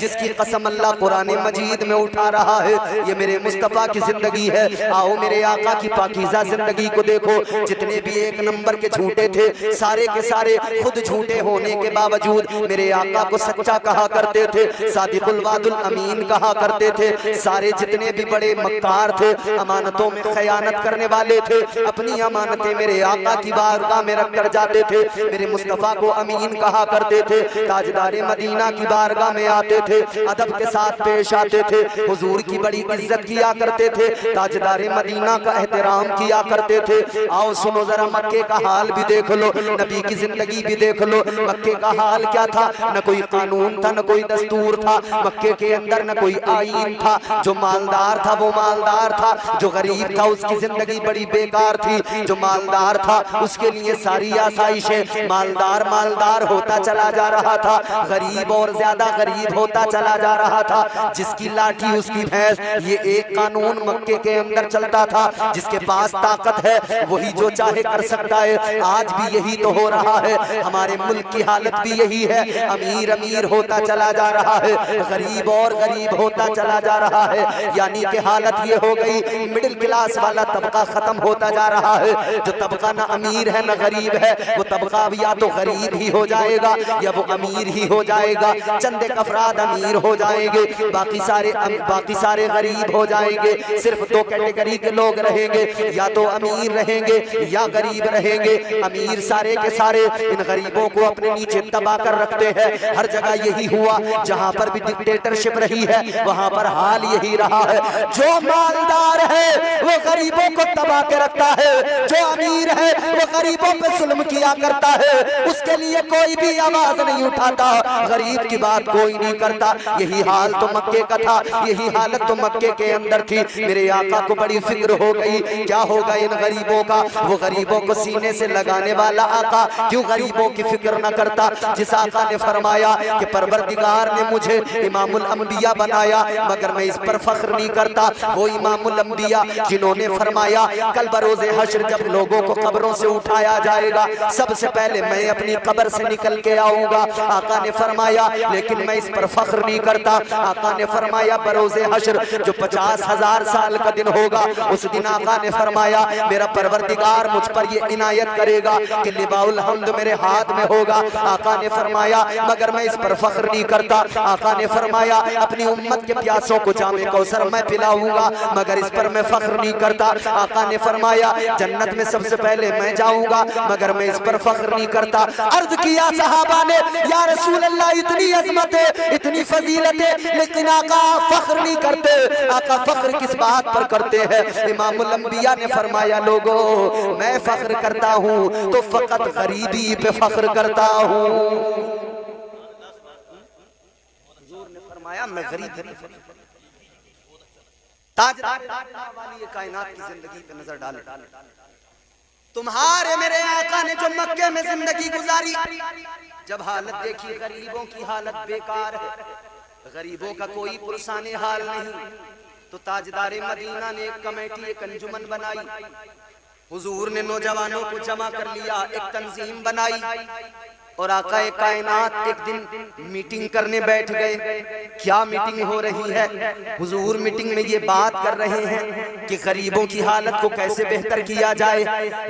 جس کی قسم اللہ قرآن مجید میں اٹھا رہا ہے، یہ میرے مصطفیٰ کی زندگی ہے۔ آؤ میرے آقا کی پاکیزہ زندگی کو دیکھو، جتنے بھی ایک نمبر کے جھوٹے تھے سارے کے سارے خود جھوٹے ہونے کے باوجود میرے آقا کو سچا کہا کرتے تھے، صادق الوعد الامین کہا کرتے تھے۔ سارے جتنے بھی بڑے مکار تھے، امانتوں میں خیانت کرنے والے تھے، اپنی امانتیں میرے آقا کی بارگاہ میں رکھ کر جاتے تھے، میرے مصطفیٰ کو امین کہا کرتے تھے۔ تاجدار مدینہ کی بارگاہ میں آتے تھے، ادب کے ساتھ پیش آتے تھے، حضور کی بڑی عزت کیا کرتے تھے، تاجدار مدینہ کا احترام کیا کرتے تھے۔ آؤ سنو ذرا مکے کا حال بھی دیکھ لو، نبی کی زندگی بھی دیکھ لو۔ مکے کا حال کیا تھا؟ نہ کوئی قانون تھا، نہ کوئی دستور تھا، مکے کے اندر نہ کوئی آئین تھا۔ جو مالدار تھا وہ مالدار تھا، جو غریب تھا اس کی زندگی بڑی بیکار تھی۔ جو مالدار تھا اس کے لیے ساری آسائشیں، مالدار ہوتا چلا جا رہا تھا، غریب اور زیادہ غریب ہوتا چلا جا رہا تھا۔ جس کی لاٹھی اس کی بھینس، یہ ایک قانون مکے کے اندر چلتا تھا۔ جس کے پاس طاقت ہے وہی جو چاہے کر سکتا ہے۔ آج بھی یہی تو ہو رہا ہے، ہمارے ملک کی حالت بھی یہی ہے، امیر ہوتا چلا جا رہا ہے، غریب اور غریب ہوتا چلا جا رہا ہے۔ یعنی کہ حالت یہ ہو گئی، مڈل کلاس والا طبقہ ختم ہوتا جا رہا ہے۔ جو طبقہ نہ امیر ہے نہ غریب ہے، وہ طبقہ یا تو غریب ہی ہو جائے گا یا وہ امیر ہی ہو جائے گا۔ چند ایک افراد امیر ہو جائیں گے، باقی سارے غریب ہو جائیں گے۔ صرف دو کیٹیگری کے لوگ رہیں گے، یا تو امیر رہیں گے یا غریب رہیں گے۔ امیر سارے کے سارے ان غریبوں کو اپنے نیچے دبا کر رکھتے ہیں۔ ہر جگہ یہی ہوا، جہاں پر بھی ڈکٹیٹرشپ رہی ہے وہاں پر حال یہی رہا ہے۔ جو مالدار ہے وہ غریبوں کو دبا کے رکھتا ہے، جو امیر ہے وہ غریبوں پہ ظلم کیا کرتا ہے، اس کے لیے کوئی بھی آواز نہیں اٹھاتا، غریب کی بات کوئی نہیں کرتا۔ یہی حال تو مکے کا تھا، یہی حالت تو مکے کے اندر تھی۔ میرے آقا کو بڑی فکر ہو گئی، کیا ہوگا ان غریبوں کا؟ وہ غریبوں کو سینے سے لگانے والا آقا کیوں غریبوں کی فکر نہ کرتا؟ جس آقا نے فرمایا کہ پروردگار نے مجھے امام الانبیاء بنایا مگر میں اس پر فخر نہیں کرتا، وہ امام الانبیاء جنہوں نے فرمایا کل بروز حشر جب لوگوں کو قبروں سے اٹھایا جائے گا سب سے پہلے میں اپنی قبر سے نکل کے آؤں گا۔ آقا نے فرمایا لیکن میں اس پر فخر نہیں کرتا۔ آقا نے فرمایا بروز حشر جو 50,000 سال کا دن ہوگا، اس دن آقا نے فرمایا میرا پروردگار مجھ پر یہ عنایت کرے گا کہ لواء الحمد میرے ہاتھ میں ہوگا۔ آقا نے فرمایا مگر میں اس پر فخر نہیں کرتا۔ آقا نے فرمایا اپنی امت کے پیاسوں کو جام کوثر میں پلاؤں گا مگر اس پر میں فخر نہیں کرتا۔ آقا نے فرمایا جنت میں سب سے پہلے میں جاؤں گا مگر میں اس پر فخر نہیں کرتا۔ عرض کیا صحابہ نے یا رسول اللہ اتنی عظمت ہے، اتنی فضیلت ہے، لیکن آقا فخر نہیں کرتے۔ آقا فخر کس بات پر کرتے ہیں؟ امام الانبیاء نے فرمایا لوگوں میں فخر کرتا ہوں تو فقط غریبی پہ فخر کرتا ہوں۔ حضور نے فرمایا میں غریب ہوں۔ تاجدار والی کائنات کی زندگی پہ نظر ڈالے، تمہارے میرے آقا نے جو مکے میں زندگی گزاری، جب حالت دیکھی غریبوں کی حالت بیکار ہے، غریبوں کا کوئی پرسان حال نہیں، تو تاجدار مدینہ نے ایک کمیٹی ایک انجمن بنائی۔ حضور نے نوجوانوں کو جمع کر لیا، ایک تنظیم بنائی اور آقا کائنات ایک دن میٹنگ کرنے بیٹھ گئے۔ کیا میٹنگ ہو رہی ہے؟ حضور میٹنگ میں یہ بات کر رہے ہیں کہ غریبوں کی حالت کو کیسے بہتر کیا جائے،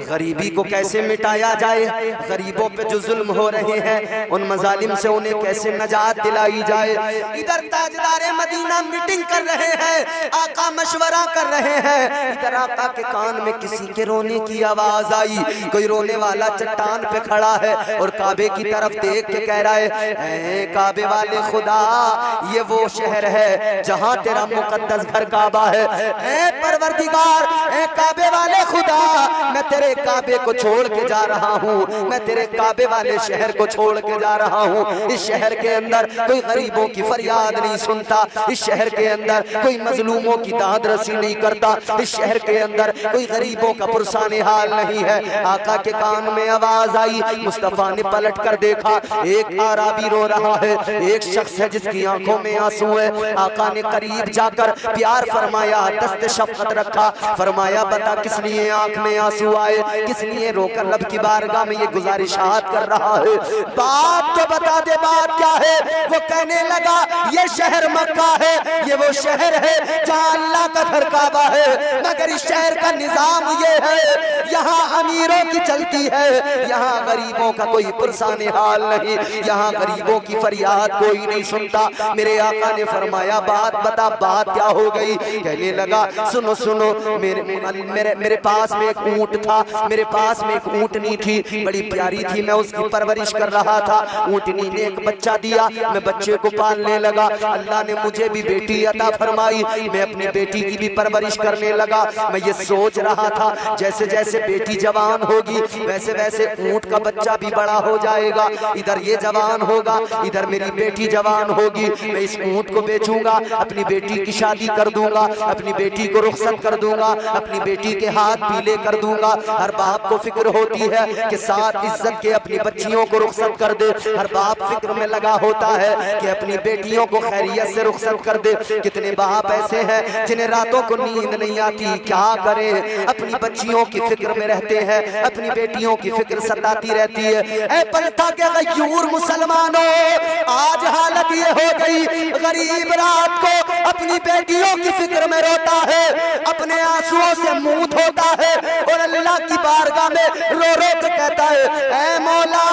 غریبی کو کیسے مٹایا جائے، غریبوں پہ جو ظلم ہو رہے ہیں ان مظالم سے انہیں کیسے نجات دلائی جائے۔ ادھر تاجدار مدینہ میٹنگ کر رہے ہیں، آقا مشورہ کر رہے ہیں، ادھر آقا کے کان میں کسی کے رونے کی آواز آئی۔ کوئی رونے والا چٹان پہ کھڑا ہے اور کعبے کی طرف دیکھ کے کہہ رہا ہے اے کعبے والے خدا، یہ وہ شہر ہے جہاں تیرا مقدس گھر کعبہ ہے۔ اے پروردگار، اے کعبے والے خدا، میں تیرے کعبے کو چھوڑ کے جا رہا ہوں، میں تیرے کعبے والے شہر کو چھوڑ کے جا رہا ہوں۔ اس شہر کے اندر کوئی غریبوں کی فریاد نہیں سنتا، اس شہر کے اندر کوئی مظلوموں کی داد رسی نہیں کرتا، اس شہر کے اندر کوئی غریبوں کا پرسان حال نہیں ہے۔ آقا کے کان میں آواز آئی، مصطفیٰ نے پلٹ پلٹ کر دیکھا، ایک اعرابی رو رہا ہے، ایک شخص ہے جس کی آنکھوں میں آنسو ہے۔ آقا نے قریب جا کر پیار فرمایا، دست شفقت رکھا، فرمایا بتا کس لیے آنکھ میں آنسو آئے، کس لیے رو کر رب کی بارگاہ میں یہ گزارشات کر رہا ہے، بات تو بتا دے، بات کیا ہے؟ وہ کہنے لگا یہ شہر مکہ ہے، یہ وہ شہر ہے جہاں اللہ کا گھر کعبہ ہے، مگر اس شہر کا نظام یہ ہے، یہاں امیروں کی چلتی ہے، یہاں غریبوں کا کوئی پرسان حال نہیں، یہاں غریبوں کی فریاد کوئی نہیں سنتا۔ میرے آقا نے فرمایا بات بتا، بات کیا ہو گئی؟ کہنے لگا سنو سنو، میرے پاس میں ایک اونٹ تھا، میرے پاس میں ایک اونٹنی تھی، بڑی پیاری تھی، میں اس کی پرورش کر رہا تھا، اونٹنی نے ایک بچہ دیا، میں بچے کو پالنے لگا، اللہ نے مجھے بھی بیٹی عطا فرمائی، میں اپنے بیٹی کی بھی پرورش کرنے لگا، میں یہ سوچ رہا تھا جیسے جیسے بیٹی جوان ہوگی ویسے ویسے اونٹ کا بچہ بھی بڑا ہو جائے گا، ادھر یہ جوان ہوگا، ادھر میری بیٹی جوان ہوگی، میں اس اونٹ کو بیچوں گا، اپنی بیٹی کی شادی کر دوں گا، اپنی بیٹی کو رخصت کر دوں گا، اپنی بیٹی کے ہاتھ پیلے کر دوں گا۔ ہر باپ کو فکر ہوتی ہے کہ ساتھ عزت کے اپنی بچیوں کو رخصت کر دے، ہر باپ فکر میں لگا ہوتا ہے کہ اپنی بیٹیوں کو خیریت سے رخصت کر دے۔ کتنے باپ ایسے ہیں جنہیں راتوں کو نیند نہیں آتی، کیا کریں، اپنی بچیوں کی فکر میں رہتے ہیں، اپنی بیٹیوں کی فکر ستاتی رہتی ہے۔ اے پلٹا کے غیور مسلمانوں، آج حالت یہ ہو گئی، غریب رات کو اپنی بیٹیوں کی فکر میں روتا ہے، اپنے آنسوؤں سے منہ دھوتا ہے، اور اللہ کی بارگاہ میں رو رو کے کہتا ہے اے مولا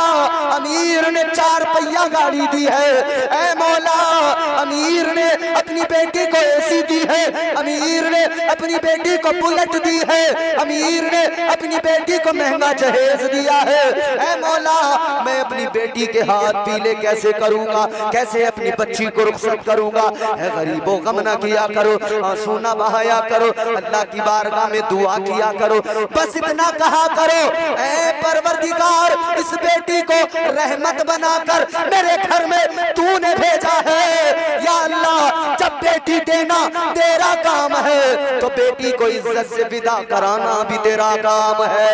امیر نے 4 پہیہ گاڑی دی ہے، اے مولا امیر نے اپنی بیٹی کو اے سی دی ہے، امیر نے اپنی بیٹی کو بلٹ دی ہے، امیر نے اپنی بیٹی کو مہنگا جہیز دیا ہے، اے مولا میں اپنی بیٹی کے ہاتھ پیلے کیسے کروں گا، کیسے اپنی بچی کو رخصت کروں گا؟ اے غریبوں غم نہ کیا کرو، آنسو نہ بہایا کرو، اللہ کی بارگاہ میں دعا کیا کرو، بس اتنا کہا کرو اے پروردگار اس بیٹی کو رحمت بنا کر میرے گھر میں تو نے بھیجا ہے، یا اللہ جب بیٹی دینا تیرا کام ہے تو بیٹی کو عزت سے ودا کرانا بھی تیرا کام ہے۔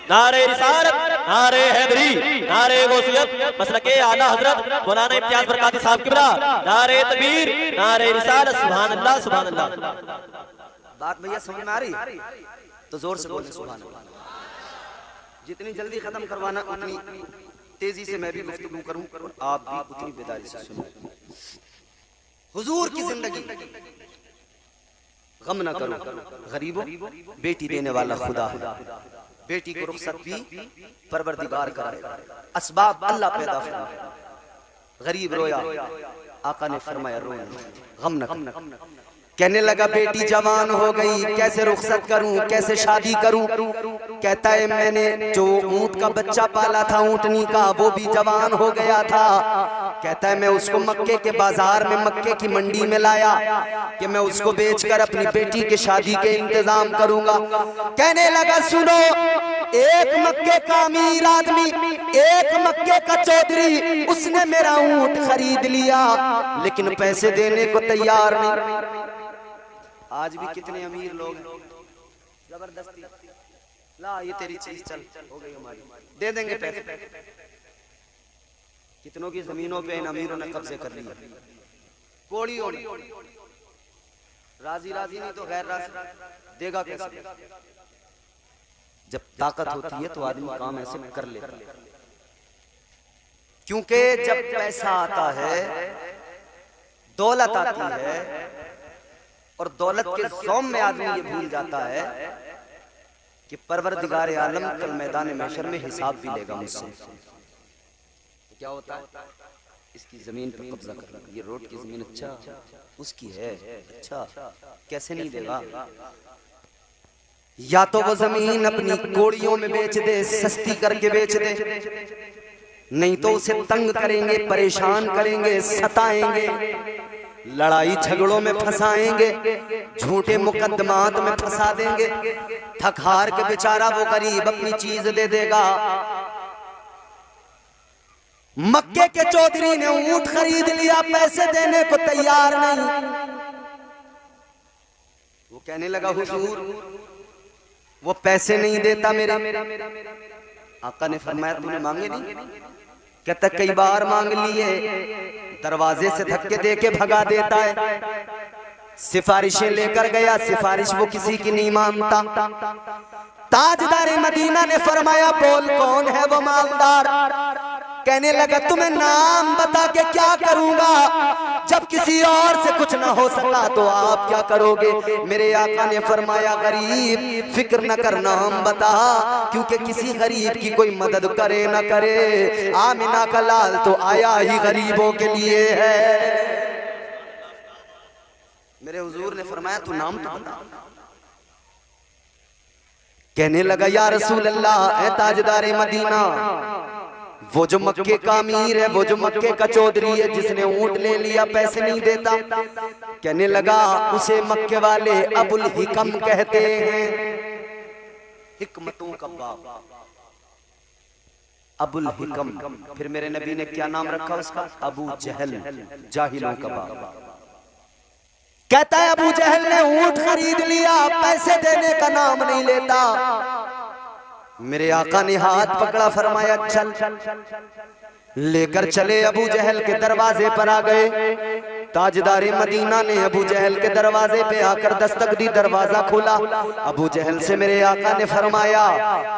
نعرہ رسالت، نعرہ حیدری، نعرہ غوثیت، مسلک اعلیٰ حضرت مولانا امتیاز برکاتی صاحب قبلہ، نعرہ تکبیر، نعرہ رسالت، سبحان اللہ سبحان اللہ۔ بات بھیا سمجھ میں آ رہی تو زور سے بولیں سبحان اللہ۔ جتنی جلدی ختم کروانا اتنی تیزی سے میں بھی گفتگو کروں اور آپ بھی اتنی بیداری سے سنیں۔ حضور کی زندگی، غم نہ کرو غریبوں، بیٹی دینے والا خدا ہے، بیٹی کو رخصت بھی پروردگار کرائے، اسباب اللہ پیدا فرمائے۔ غریب رویا، آقا نے فرمایا رویا غم نہ کرو۔ کہنے لگا بیٹی جوان ہو گئی، کیسے رخصت کروں، کیسے شادی کروں؟ کہتا ہے میں نے جو اونٹ کا بچہ پالا تھا اونٹنی کا وہ بھی جوان ہو گیا تھا، کہتا ہے میں اس کو مکے کے بازار میں، مکے کی منڈی میں لایا کہ میں اس کو بیچ کر اپنی بیٹی کے شادی کے انتظام کروں گا۔ کہنے لگا سنو، ایک مکے کا امیر آدمی، ایک مکے کا چودھری، اس نے میرا اونٹ خرید لیا لیکن پیسے دینے کو تیار نہیں۔ آج بھی کتنے امیر لوگ ہیں، زبردستی لا یہ تیری چیز چل ہو گئی ہماری، دے دیں گے پیسے۔ کتنوں کی زمینوں پہ ان امیروں نے قبضے کر لیا، کوڑی ہوڑی، راضی راضی نہیں تو غیر راضی، دے گا کیسے؟ جب طاقت ہوتی ہے تو آدمی کام ایسے کر لیتا ہے، کیونکہ جب پیسہ آتا ہے، دولت آتی ہے، اور دولت کے زوم میں آدمی یہ بھول جاتا ہے کہ پروردگار عالم کل میدان محشر میں حساب بھی لے گا مجھ سے۔ کیا ہوتا ہے؟ اس کی زمین پر قبضہ کرنا، یہ روڈ کی زمین اچھا اس کی ہے، اچھا کیسے نہیں دے گا؟ یا تو وہ زمین اپنی کوڑیوں میں بیچ دے، سستی کر کے بیچ دے، نہیں تو اسے تنگ کریں گے، پریشان کریں گے، ستائیں گے، لڑائی جھگڑوں میں پھنسائیں گے، جھوٹے مقدمات میں پھنسا دیں گے، تھک ہار کے بیچارہ وہ غریب اپنی چیز دے دے گا۔ مکے کے چودھری نے اونٹ خرید لیا، پیسے دینے کو تیار نہیں۔ وہ کہنے لگا حضور وہ پیسے نہیں دیتا میرے، آقا نے فرمایا تُونے مانگے نہیں؟ کہتا کئی بار مانگ لیے، دروازے سے دھکے دے کے بھگا دیتا ہے، سفارشیں لے کر گیا، سفارش وہ کسی کی نہیں مانتا۔ تاجدار مدینہ نے فرمایا بول کون ہے وہ مالدار؟ کہنے لگا تمہیں نام بتا کے کیا کروں گا؟ جب کسی اور سے کچھ نہ ہو سکا تو آپ کیا کرو گے؟ میرے آقا نے فرمایا غریب فکر نہ کر نام بتا، کیونکہ کسی غریب کی کوئی مدد کرے نہ کرے، آمنہ کا لال تو آیا ہی غریبوں کے لیے ہے۔ میرے حضور نے فرمایا تو نام تو بتا۔ کہنے لگا یا رسول اللہ اے تاجدار مدینہ، وہ جو مکے کا امیر ہے، وہ جو مکے کا چودھری ہے، جس نے اونٹ لے لیا پیسے نہیں دیتا، کہنے لگا اسے مکے والے ابو الحکم کہتے ہیں، حکمتوں کا باپ ابو الحکم۔ پھر میرے نبی نے کیا نام رکھا اس کا؟ ابو جہل، جاہلوں کا باپ۔ کہتا ہے ابو جہل نے اونٹ خرید لیا، پیسے دینے کا نام نہیں لیتا۔ میرے آقا نے ہاتھ پکڑا، فرمایا چل، لے کر چلے ابو جہل کے دروازے پر آ گئے۔ تاجدار مدینہ نے ابو جہل کے دروازے پہ آ کر دستک دی، دروازہ کھولا۔ ابو جہل سے میرے آقا نے فرمایا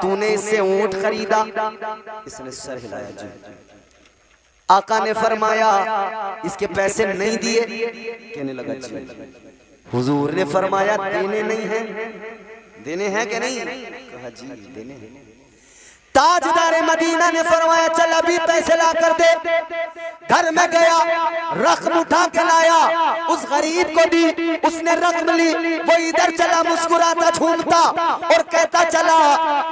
تو نے اس سے اونٹ خریدا؟ اس نے سر ہلایا جی۔ آقا نے فرمایا اس کے پیسے نہیں دیے؟ کہنے لگا جی۔ حضور نے فرمایا دینے نہیں ہیں؟ دینے ہیں کہ نہیں؟ کہا جی دینے ہیں۔ تاجدار مدینہ نے فرمایا چل ابھی پیسے لا کر دے۔ گھر میں گیا، رقم اٹھا کے لایا، اس غریب کو دی، اس نے رقم لی، وہ ادھر چلا مسکراتا جھومتا اور کہتا چلا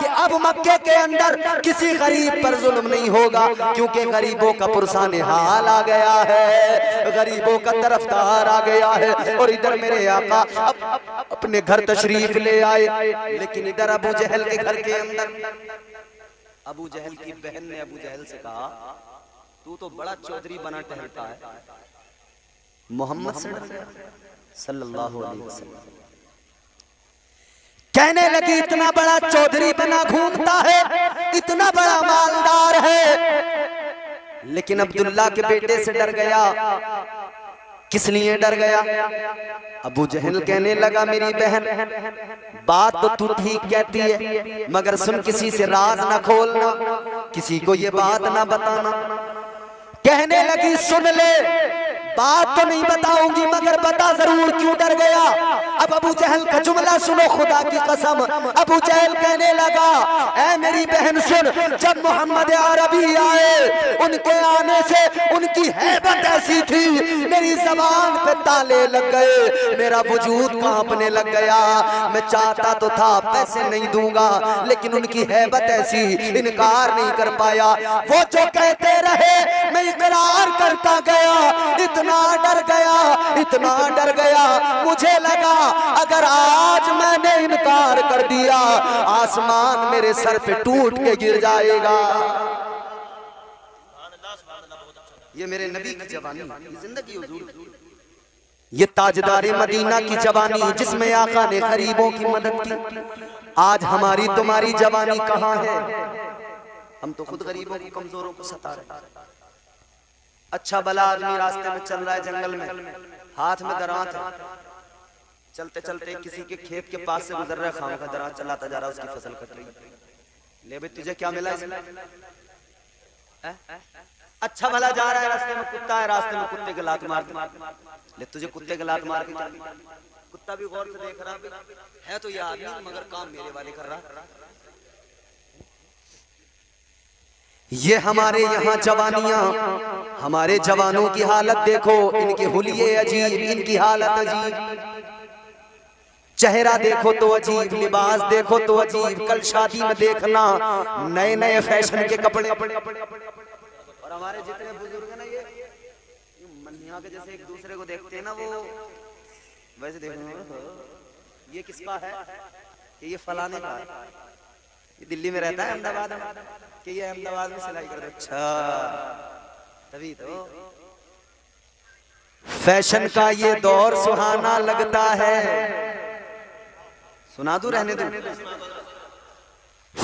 کہ اب مکے کے اندر کسی غریب پر ظلم نہیں ہوگا، کیونکہ غریبوں کا پرسان حال آ گیا ہے، غریبوں کا طرفدار آ گیا ہے۔ اور ادھر میرے آقا اپنے گھر تشریف لے آئے، لیکن ادھر ابو جہل کے گھر کے اندر ابو جہل کی بہن نے ابو جہل سے کہا تو بڑا چودھری بنا ٹہلتا ہے، محمد صلی اللہ علیہ وسلم۔ کہنے لگی اتنا بڑا چودھری بنا گھومتا ہے، اتنا بڑا مالدار ہے، لیکن عبداللہ کے بیٹے سے ڈر گیا۔ کس لیے ڈر گیا؟ ابو جہل کہنے لگا میری بہن بات تو ٹھیک کہتی ہے، مگر سن کسی سے راز نہ کھولنا، کسی کو یہ بات نہ بتانا۔ کہنے لگی سن لے بات تو نہیں بتاؤں گی، مگر بتا ضرور کیوں ڈر گیا۔ اب ابو جہل کا جملہ سنو، خدا کی قسم۔ ابو جہل کہنے لگا اے میری بہن سن، جب محمد عربی آئے ان کے آنے سے ان کی ہیبت ایسی تھی، میری زبان پہ تالے لگ گئے، میرا وجود کانپنے لگ گیا۔ میں چاہتا تو تھا پیسے نہیں دوں گا، لیکن ان کی ہیبت ایسی، انکار نہیں کر پایا۔ وہ جو کہتے رہے میں اقرار کرتا گیا، اتنا ڈر گیا، اتنا ڈر گیا، مجھے لگا اگر آج میں نے انکار کر دیا آسمان میرے سر پہ ٹوٹ کے گر جائے گا۔ یہ میرے نبی کی جوانی، یہ زندگی حضور، یہ تاجدار مدینہ کی جوانی جس میں آقا نے غریبوں کی مدد کی۔ آج ہماری تمہاری جوانی کہاں ہے؟ ہم تو خود غریبوں کو، کمزوروں کو ستا رہے ہیں۔ اچھا بلا آدمی راستے میں چل رہا ہے جنگل میں، ہاتھ میں درانت ہے، چلتے چلتے کسی کے کھیت کے پاس سے گزر رہا ہے، خام کا درانت چلاتا جا رہا ہے، اس کی فصل کٹ رہی ہے۔ لے بھئی تجھے کیا ملا اس میں؟ اچھا بھلا جا رہا ہے، راستے میں کتا ہے، راستے میں کتے کے لات مار، لے تجھے کتے کے لات مار کے چل، کتا بھی غور سے دیکھ رہا ہے تو یہ آدمی، مگر کام میرے والے کر رہا۔ یہ ہمارے یہاں جوانیاں، ہمارے جوانوں کی حالت دیکھو، ان کے حلیے عجیب، ان کی حالت عجیب، چہرہ دیکھو تو عجیب، لباس دیکھو تو عجیب۔ کل شادی میں دیکھنا نئے نئے فیشن کے کپڑے، اور ہمارے جتنے بزرگ ہیں نا یہ منہیا کے جیسے ایک دوسرے کو دیکھتے ہیں نا، وہ ویسے دیکھنا یہ کس کا ہے کہ یہ فلانے کا ہے، یہ دلی میں رہتا ہے احمد آباد میں، کہ یہ احمد آباد میں سلائی کر دو۔ اچھا تبھی تو فیشن کا یہ دور سہانا لگتا ہے۔ سنا دوں رہنے دوں؟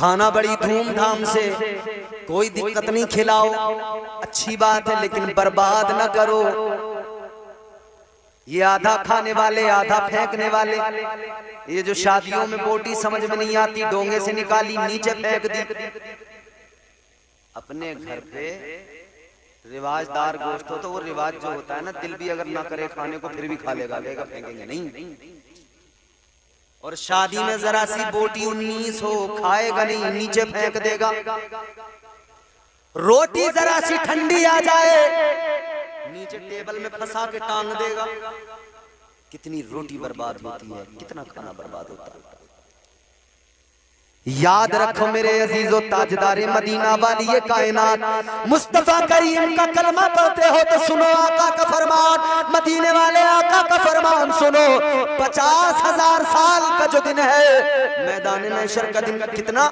کھانا بڑی دھوم دھام سے، کوئی دقت نہیں، کھلاؤ، اچھی بات ہے، لیکن برباد نہ کرو۔ یہ آدھا کھانے والے آدھا پھینکنے والے، یہ جو شادیوں میں بوٹی سمجھ میں نہیں آتی، ڈونگے سے نکالی نیچے پھینک دی۔ اپنے گھر پہ رواج دار گوشت ہو تو وہ رواج جو ہوتا ہے نا، دل بھی اگر نہ کرے کھانے کو پھر بھی کھا لے گا، پھینکیں گے نہیں۔ اور شادی میں ذرا سی بوٹی 19 ہو، کھائے گا نہیں، نیچے پھینک دے گا۔ روٹی ذرا سی ٹھنڈی آ جائے، نیچے ٹیبل میں پھنسا کے ٹانگ دے گا۔ کتنی روٹی برباد ہوتی ہے، کتنا کھانا برباد ہوتا ہے۔ یاد رکھو میرے عزیزو، تاجدار مدینہ والی یہ کائنات، مصطفیٰ کریم کا کلمہ پڑھتے ہو تو سنو آقا کا فرمان، مدینے والے آقا کا فرمان سنو۔ 50,000 سال کا جو دن ہے، میدان محشر کا دن کتنا؟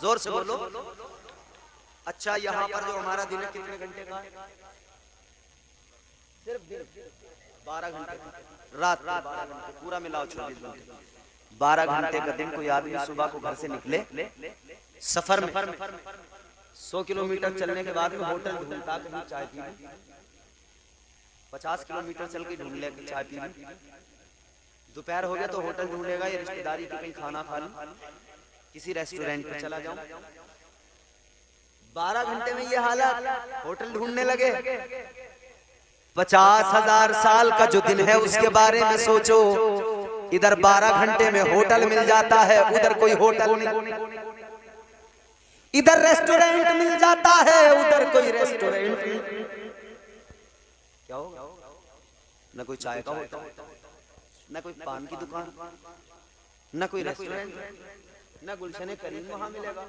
زور سے بولو۔ اچھا یہاں پر جو ہمارا دن ہے کتنے گھنٹے کا ہے؟ صرف 12 گھنٹے، رات 12 گھنٹے، پورا ملاؤ 24 گھنٹے۔ 12 گھنٹے کا دن کوئی آدمی صبح کو گھر سے نکلے، سفر میں 100 کلومیٹر چلنے کے بعد میں ہوٹل ڈھونڈتا کہیں چائے پی لیں، 50 کلومیٹر چل کے ڈھونڈ لے چائے پی لیں، دوپہر ہو گیا تو ہوٹل ڈھونڈے گا، یہ رشتہ داری کے کہیں کھانا کھا لوں، کسی ریسٹورینٹ پہ چلا جاؤں۔ 12 گھنٹے میں یہ حالت، ہوٹل ڈھونڈنے لگے۔ 50,000 سال کا جو دن ہے اس کے بارے میں سوچو، ادھر 12 گھنٹے میں ہوٹل مل جاتا ہے، ادھر کوئی ہوٹل نہیں، ادھر ریسٹورینٹ مل جاتا ہے، ادھر کوئی ریسٹورینٹ نہیں۔ کیا ہوگا؟ نہ کوئی چائے کا ہوٹل، نہ کوئی پان کی دکان، نہ کوئی ریسٹورینٹ، نہ گلشن کریم وہاں ملے گا،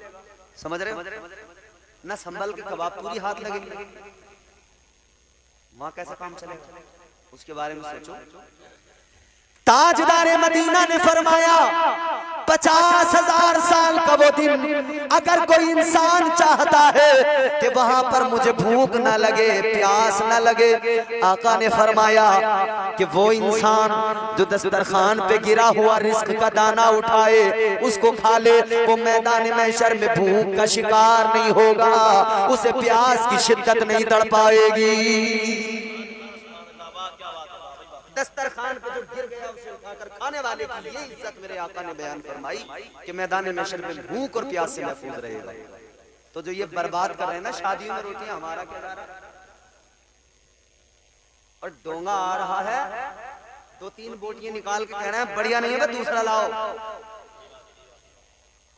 سمجھ رہے؟ نہ سنبھل کے کباب پوری ہاتھ لگے گی، وہاں کیسا کام چلے گا؟ اس کے بارے میں سوچو۔ تاجدار مدینہ نے فرمایا 50,000 سال کا وہ دن، اگر کوئی انسان چاہتا ہے کہ وہاں پر مجھے بھوک نہ لگے، پیاس نہ لگے، آقا نے فرمایا کہ وہ انسان جو دسترخوان پہ گرا ہوا رزق کا دانہ اٹھائے اس کو کھا لے، وہ میدان محشر میں بھوک کا شکار نہیں ہوگا، اسے پیاس کی شدت نہیں تڑ پائے گی۔ دسترخوان پہ جو گر گیا اسے اٹھا کر کھانے والے کی یہ عزت میرے آقا نے بیان فرمائی کہ میدان محشر میں بھوک اور پیاس سے محفوظ رہے گا۔ تو جو یہ برباد کر رہے ہیں نا شادیوں میں روٹیاں، ہمارا کیا رہا ہے؟ اور ڈونگا آ رہا ہے، 2-3 بوٹیاں نکال کے کہہ رہے ہیں بڑھیا نہیں ہے دوسرا لاؤ۔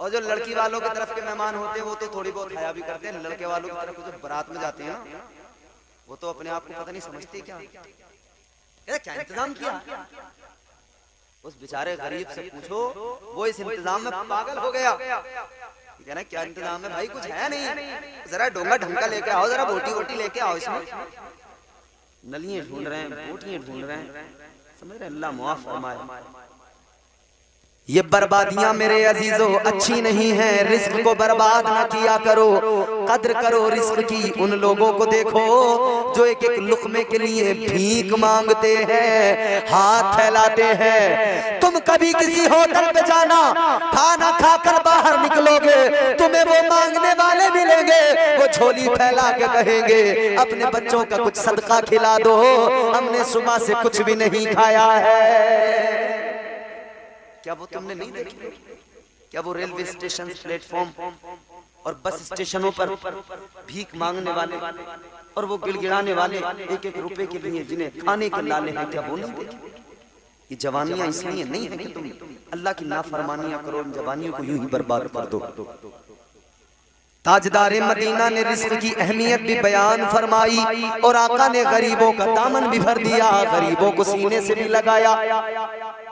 اور جو لڑکی والوں کی طرف کے مہمان ہوتے ہیں وہ تو تھوڑی بہت حیا بھی کرتے ہیں، لڑکے والوں کی طرف جو برات میں جاتے ہیں وہ تو اپنے آپ کو پتہ نہیں سمجھتے کیا کیا انتظام کیا۔ اس بیچارے غریب سے پوچھو، وہ اس انتظام میں پاگل ہو گیا، کہنا کیا انتظام ہے بھائی، کچھ ہے نہیں، ذرا ڈونگا ڈھنکا لے کے آؤ، ذرا بوٹی ووٹی لے کے آؤ، اس میں نلیاں ڈھونڈ رہے ہیں، بوٹیاں ڈھونڈ رہے ہیں، سمجھ رہے؟ اللہ معاف فرمائے۔ یہ بربادیاں میرے عزیزو اچھی نہیں ہیں، رزق کو برباد نہ کیا کرو، قدر کرو رزق کی۔ ان لوگوں کو دیکھو جو ایک ایک لقمے کے لیے بھیک مانگتے ہیں، ہاتھ پھیلاتے ہیں۔ تم کبھی کسی ہوٹل پہ جانا، کھانا کھا کر باہر نکلو گے، تمہیں وہ مانگنے والے ملیں گے، وہ جھولی پھیلا کے کہیں گے اپنے بچوں کا کچھ صدقہ کھلا دو، ہم نے صبح سے کچھ بھی نہیں کھایا ہے۔ کیا وہ تم نے نہیں دیکھی؟ کیا وہ ریلوے اسٹیشن، پلیٹ فارم اور بس اسٹیشنوں پر بھیک مانگنے والے اور وہ گڑگڑانے والے 1-1 روپے کے لیے جنہیں کھانے کے لالے ہیں، کیا وہ نہیں دیکھی؟ یہ جوانیاں اس لیے نہیں ہیں کہ تم اللہ کی نافرمانیاں کرو، ان جوانیوں کو یوں ہی برباد کر دو۔ تاجدار مدینہ نے رزق کی اہمیت بھی بیان فرمائی اور آقا نے غریبوں کا دامن بھی بھر دیا، غریبوں کو سینے سے بھی لگایا۔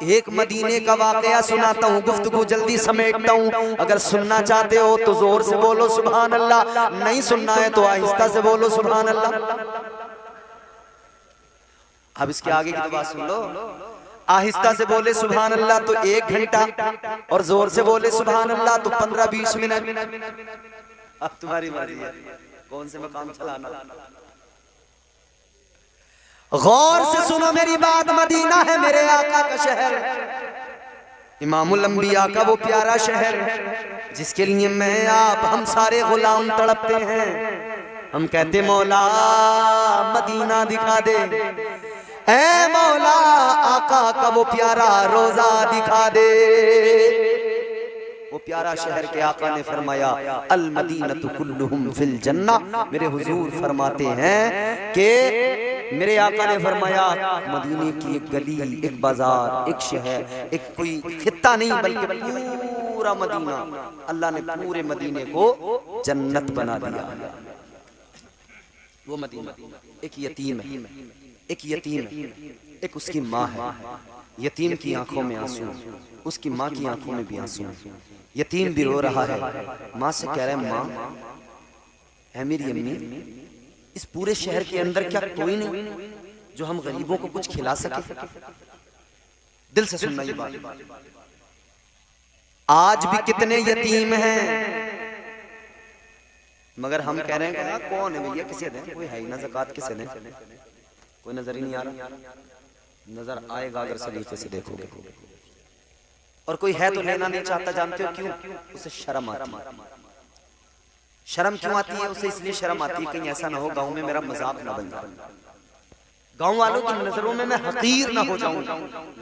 ایک مدینے کا واقعہ سناتا ہوں، گفتگو جلدی سمیٹتا ہوں، اگر سننا چاہتے ہو تو زور سے بولو سبحان اللہ، نہیں سننا ہے تو آہستہ سے بولو سبحان اللہ۔ اب اس کے آگے کی تو بات سن لو، آہستہ سے بولے سبحان اللہ تو 1 گھنٹہ، اور زور سے بولے سبحان اللہ تو 15-20 منٹ۔ اب تمہاری مرضی ہے کون سے مقام چلانا۔ غور سے سنو میری بات، مدینہ ہے میرے آقا کا شہر، امام الانبیاء کا وہ پیارا شہر جس کے لیے میں آپ ہم سارے غلام تڑپتے ہیں. ہم کہتے مولا مدینہ دکھا دے، اے مولا آقا کا وہ پیارا روزہ دکھا دے. وہ پیارا شہر کے آقا نے فرمایا المدینۃ کلہم فی الجنہ. میرے حضور فرماتے ہیں کہ میرے آقا نے فرمایا مدینے کی ایک گلی، ایک بازار، ایک شہر، ایک کوئی خطہ نہیں بلکہ پورا مدینہ، اللہ نے پورے مدینے کو جنت بنا دیا. وہ مدینہ ایک یتیم ہے، ایک یتیم ہے، ایک اس کی ماں ہے. یتیم کی آنکھوں میں آنسو، اس کی ماں کی آنکھوں میں بھی آنسو. یتیم بھی رو رہا ہے، ماں سے کہہ رہا ہے ماں اے میری امی، اس پورے شہر کے اندر کیا کوئی نہیں جو ہم غریبوں کو کچھ کھلا سکے؟ دل سے سننا یہ بات. آج بھی کتنے یتیم ہیں مگر ہم کہہ رہے ہیں کہ کون ہے بھیا کسے دیں، کوئی ہے ہی نہ، زکوٰۃ کسے دیں، کوئی نظر ہی نہیں آ رہا. نظر آئے گا اگر سلیقے سے دیکھو گے. اور کوئی ہے تو لینا نہیں چاہتا، جانتے ہو کیوں؟ اسے شرم آتی ہے. شرم کیوں آتی ہے اسے؟ اس لیے شرم آتی ہے کہیں ایسا نہ ہو گاؤں میں میرا مذاق نہ بن جائے، گاؤں والوں کی نظروں میں میں حقیر نہ ہو جاؤں،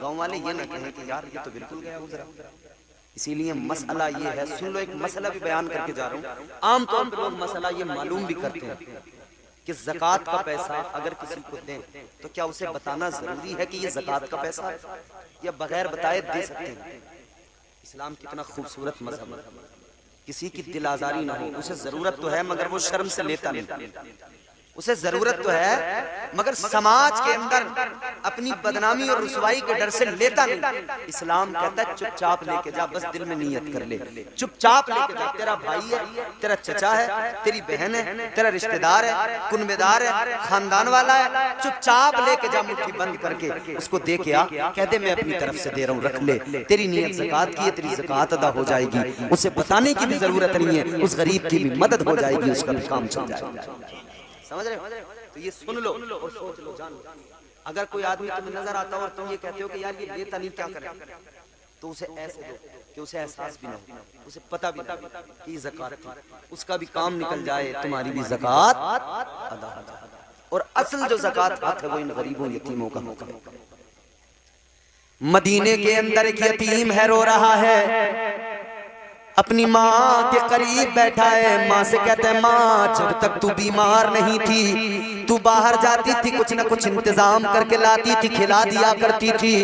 گاؤں والے یہ نہ کہیں کہ یار یہ تو بالکل گیا گزرا. اسی لیے مسئلہ یہ ہے، سن لو، ایک مسئلہ بھی بیان کر کے جا رہا ہوں. عام طور پر لوگ مسئلہ یہ معلوم بھی کرتے ہیں کہ زکوٰۃ کا پیسہ اگر کسی کو دیں تو کیا اسے بتانا ضروری ہے کہ یہ زکوٰۃ کا پیسہ ہے یا بغیر بتائے دے سکتے ہیں؟ اسلام کتنا خوبصورت مذہب ہے، کسی کی دل آزاری نہ ہو. اسے ضرورت تو ہے مگر وہ شرم سے لیتا نہیں، اسے ضرورت تو ہے مگر سماج کے اندر اپنی بدنامی اور رسوائی کے ڈر سے لیتا نہیں. اسلام کہتا ہے چپ چاپ لے کے جا، بس دل میں نیت کر لے، چپ چاپ لے کے جا. تیرا بھائی ہے، تیرا چچا ہے، تیری بہن ہے، تیرا رشتہ دار ہے، کنبے دار ہے، خاندان والا ہے، چپ چاپ لے کے جا، مٹھی بند کر کے اس کو دے کے آ، کہہ دے میں اپنی طرف سے دے رہا ہوں، رکھ لے. تیری نیت زکوٰۃ کی ہے، تیری زکوٰۃ ادا ہو جائے گی. اسے بتانے کی بھی ضرورت نہیں ہے، اس غریب کی بھی مدد ہو جائے گی، اس کا بھی کام چل جائے گا. سمجھ رہے ہو؟ تو یہ سن لو اور سوچ لو، جان لو. اگر کوئی آدمی تمہیں نظر آتا ہو اور تم یہ کہتے ہو کہ یار یہ لیتا نہیں کیا کرے، تو اسے ایسے دو کہ اسے احساس بھی نہ ہو، اسے پتہ بھی نہ کہ یہ زکوٰۃ تھی، اس کا بھی کام نکل جائے، تمہاری بھی زکوٰۃ ادا ہو جائے. اور اصل جو زکوٰۃ حق ہے وہ ان غریبوں یتیموں کا حق ہے. مدینے کے اندر ایک یتیم ہے، رو رہا ہے، اپنی ماں کے قریب بیٹھا ہے. ماں سے کہتا ہے ماں جب تک تو بیمار نہیں تھی تو باہر جاتی تھی، کچھ نہ کچھ انتظام کر کے لاتی تھی، کھلا دیا کرتی تھی،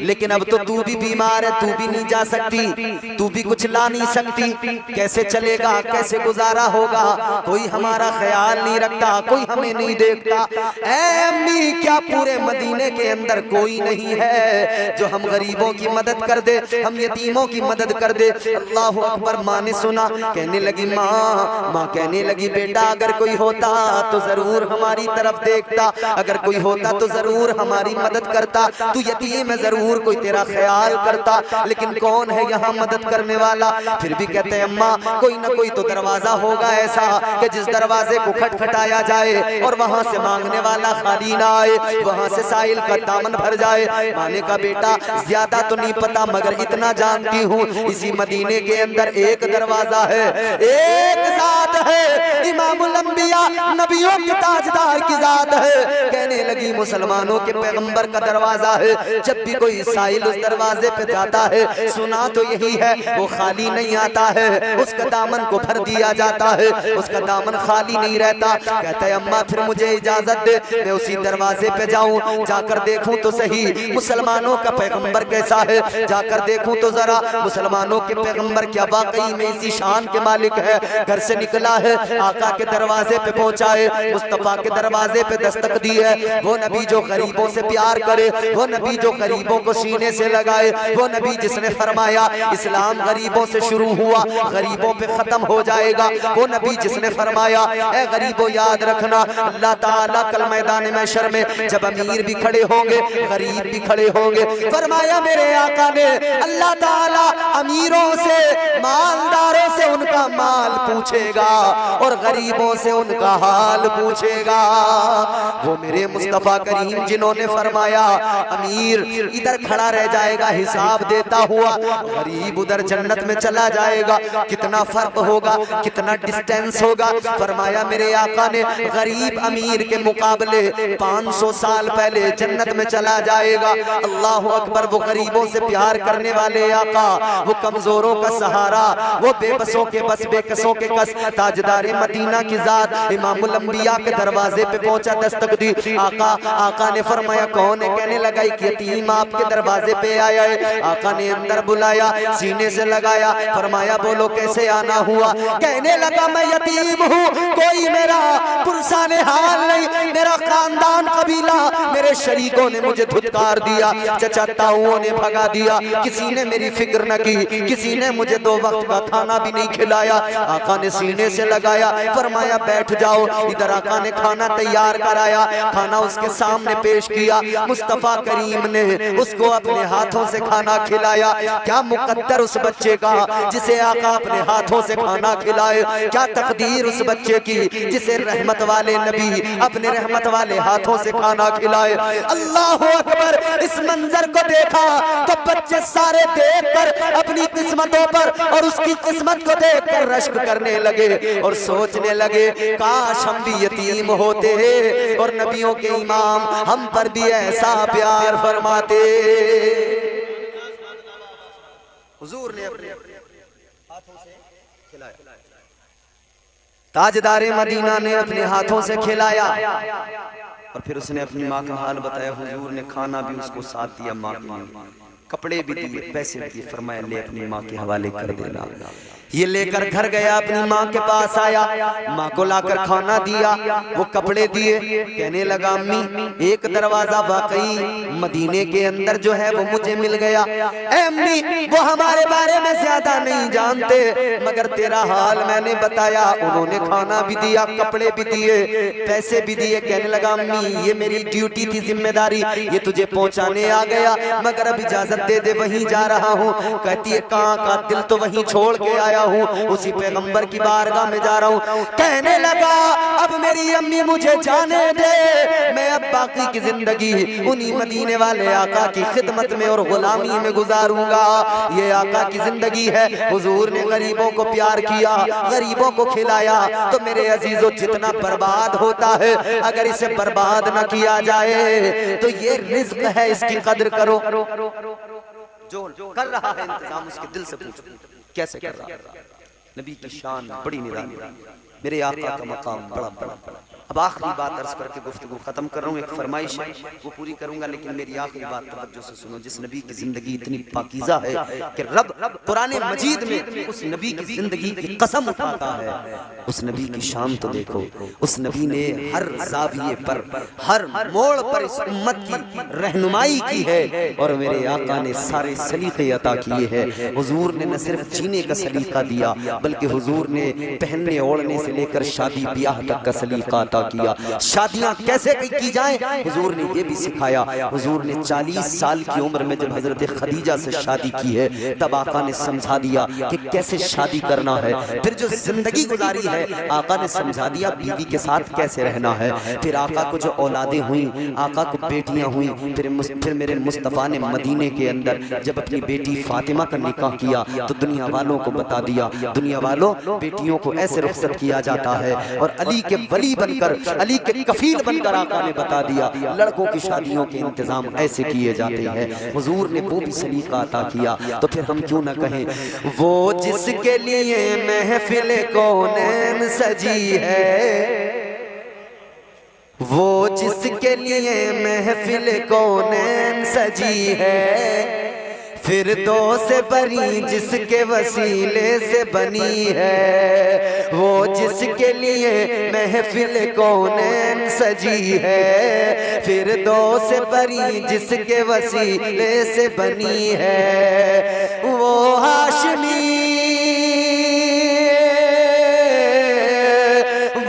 لیکن اب تو بھی بیمار ہے، تو بھی نہیں جا سکتی، تو بھی کچھ لا نہیں سکتی. کیسے چلے گا، کیسے گزارا ہوگا؟ کوئی ہمارا خیال نہیں رکھتا، کوئی ہمیں نہیں دیکھتا. اے امی کیا پورے مدینے کے اندر کوئی نہیں ہے جو ہم غریبوں کی مدد کر دے، ہم یتیموں کی مدد کر دے؟ اللہ اکبر. ماں نے سنا، کہنے لگی ماں کہنے لگی بیٹا اگر کوئی ہوتا تو ضرور ہماری طرف دیکھتا، اگر کوئی ہوتا تو ضرور ہماری مدد کرتا، تو یتیم ہے ضرور کوئی تیرا خیال کرتا، لیکن کون ہے یہاں مدد کرنے والا؟ پھر بھی کہتے ہیں اماں کوئی نہ کوئی تو دروازہ ہوگا ایسا کہ جس دروازے کو کھٹکھٹایا جائے اور وہاں سے مانگنے والا خالی نہ آئے، وہاں سے سائل کا دامن بھر جائے. ماں نے کہا بیٹا زیادہ تو نہیں پتا مگر اتنا جانتی ہوں اسی مدینے کے اندر ایک دروازہ ہے، ایک ذات ہے، امام الانبیاء نبیوں کے تاجدار کی ذات ہے. کہنے لگی مسلمانوں کے پیغمبر کا دروازہ ہے. جب بھی کوئی سائل اس دروازے پہ جاتا ہے سنا تو یہی ہے، وہ خالی نہیں آتا ہے، اس کا دامن کو بھر دیا جاتا ہے، اس کا دامن خالی نہیں رہتا. کہتا ہے اماں پھر مجھے اجازت دے میں اسی دروازے پہ جاؤں، جا کر دیکھوں تو صحیح مسلمانوں کا پیغمبر کیسا ہے، جا کر دیکھوں تو ذرا مسلمانوں کے پیغمبر کیا واقعی میں اسی شان کے مالک ہے. گھر سے نکلا ہے، آقا کے دروازے پہ پہنچا ہے، مصطفیٰ کے دروازے پہ دستک دی ہے. وہ نبی جو غریبوں سے پیار کرے، وہ نبی جو غریبوں کو سینے سے لگائے، وہ نبی جس نے فرمایا اسلام غریبوں سے شروع ہوا غریبوں پہ ختم ہو جائے گا، وہ نبی جس نے فرمایا اے غریبوں یاد رکھنا اللہ تعالیٰ کل میدان محشر میں جب امیر بھی کھڑے ہوں گے غریب بھی کھڑے ہوں گے، فرمایا میرے آقا نے اللہ تعالیٰ امیروں سے مالداروں سے ان کا مال پوچھے گا اور غریبوں سے ان کا حال پوچھے گا۔ وہ میرے مصطفیٰ کریم جنہوں نے فرمایا امیر ادھر کھڑا رہ جائے گا حساب دیتا ہوا، غریب ادھر جنت میں چلا جائے گا، کتنا فرق ہوگا، کتنا ڈسٹینس ہوگا۔ فرمایا میرے آقا نے غریب امیر کے مقابلے 500 سال پہلے جنت میں چلا جائے گا۔ اللہ اکبر، وہ غریبوں سے پیار کرنے والے آقا، وہ کمزوروں کا سہارا، وہ بے بسوں کے بس، بے کسوں کے کس، تاجدار مدینہ کی ذات، امام الانبیاء کے دروازے پہ پہنچا، دستک دی۔ آقا نے فرمایا کون ہے؟ کہنے لگا ایک یتیم آپ کے دروازے پہ آیا ہے۔ آقا نے اندر بلایا، سینے سے لگایا، فرمایا بولو کیسے آنا ہوا؟ کہنے لگا میں یتیم ہوں، کوئی میرا پرسان حال نہیں، میرا خاندان قبیلہ میرے شریکوں نے مجھے دھتکار دیا، چچا تاؤں نے بھگا دیا، کسی نے میری فکر نہ کی، کسی نے مجھے 2 وقت کا کھانا بھی نہیں کھلایا۔ آقا نے سینے سے لگایا، فرمایا بیٹھ جاؤ۔ ادھر آقا نے کھانا تیار کرایا، کھانا اس کے سامنے پیش کیا، مصطفیٰ کریم نے اس کو اپنے ہاتھوں سے کھانا کھلایا۔ کیا مقدر اس بچے کا جسے آقا اپنے ہاتھوں سے کھانا کھلائے، کیا تقدیر اس بچے کی جسے رحمت والے نبی اپنے رحمت والے ہاتھوں سے کھانا کھلائے۔ اللہ اکبر، اس منظر کو دیکھا تو بچے سارے دیکھ کر اپنی قسمتوں پر اور اس کی قسمت کو دیکھ کر رشک کرنے لگے اور سوچنے لگے کاش ہم بھی یتیم ہوتے اور نبیوں کے امام ہم پر بھی ایسا پیار فرماتے۔ حضور نے اپنے ہاتھوں سے کھلایا، تاجدار مدینہ نے اپنے ہاتھوں سے کھلایا اور پھر اس نے اپنی ماں کا حال بتایا۔ حضور نے کھانا بھی اس کو ساتھ دیا، ماں کے لیے کپڑے بھی دیے، پیسے بھی دیے، فرمایا لے اپنی ماں کے حوالے کر دینا۔ یہ لے کر گھر گیا، اپنی ماں کے پاس آیا، ماں کو لا کر کھانا دیا، وہ کپڑے دیے، کہنے لگا امی ایک دروازہ واقعی مدینے کے اندر جو ہے وہ مجھے مل گیا۔ اے امی وہ ہمارے بارے میں زیادہ نہیں جانتے مگر تیرا حال میں نے بتایا، انہوں نے کھانا بھی دیا، کپڑے بھی دیے، پیسے بھی دیے۔ کہنے لگا امی یہ میری ڈیوٹی تھی، ذمہ داری، یہ تجھے پہنچانے آ گیا مگر اب اجازت دے دے وہیں جا رہا ہوں۔ کہتی ہے کہاں کا؟ دل تو وہیں چھوڑ کے آیا ہوں، اسی پیغمبر کی بارگاہ میں جا رہا ہوں۔ کہنے لگا اب میری امی مجھے جانے دے، میں اب باقی کی زندگی انہی مدینے والے آقا کی خدمت میں اور غلامی میں گزاروں گا۔ یہ آقا کی زندگی ہے۔ حضور نے غریبوں کو پیار کیا، غریبوں کو کھلایا۔ تو میرے عزیزو جتنا برباد ہوتا ہے اگر اسے برباد نہ کیا جائے تو یہ رزق ہے، اس کی قدر کرو۔ جو کر رہا ہے انتظام اس کے دل سے پوچھو کیسے کر رہا ہے۔ نبی کی شان بڑی نرالی، میرے آقا کا مقام بڑا بڑا۔ اب آخری بات عرض کر کے گفتگو ختم کر رہا ہوں، ایک فرمائش ہے وہ پوری کروں گا، لیکن میری آخری بات توجہ سے سنو۔ جس نبی کی زندگی اتنی پاکیزہ ہے کہ رب قرآن مجید میں اس نبی کی زندگی کی قسم اٹھاتا ہے، اس نبی کی شان تو دیکھو۔ اس نبی نے ہر زاویے پر، ہر موڑ پر اس امت کی رہنمائی کی ہے اور میرے آقا نے سارے سلیقے عطا کیے ہیں۔ حضور نے نہ صرف جینے کا سلیقہ دیا بلکہ حضور نے پہننے اوڑھنے سے لے کر شادی بیاہ تک کا سلیقہ عطا کیا۔ شادیاں کیسے کی جائیں حضور نے یہ بھی سکھایا۔ حضور نے 40 سال کی عمر میں جب حضرت خدیجہ سے شادی کی ہے تب آقا نے سمجھا دیا کہ کیسے شادی کرنا ہے۔ پھر جو زندگی گزاری ہے آقا نے سمجھا دیا بیوی کے ساتھ کیسے رہنا ہے۔ پھر آقا کو جو اولادیں ہوئیں، آقا کو بیٹیاں ہوئیں، پھر میرے مصطفیٰ نے مدینے کے اندر جب اپنی بیٹی فاطمہ کا نکاح کیا تو دنیا والوں کو بتا دیا، دنیا والوں بیٹیوں کو ایسے رخصت کیا جاتا ہے۔ اور علی کے ولی بن کر، علی کے کفیل بن کر آقا نے بتا دیا لڑکوں کی شادیوں کے انتظام ایسے کیے جاتے ہیں۔ حضور نے وہ بھی سلیقہ عطا کیا۔ تو پھر ہم کیوں نہ کہیں وہ جس کے لیے محفل کونین سجی ہے، وہ جس کے لیے محفل کونین سجی ہے، فردوس بری جس کے وسیلے سے بنی ہے، وہ جس کے لیے محفل کونین سجی ہے، فردوس بری جس کے وسیلے سے بنی ہے، وہ ہاشمی،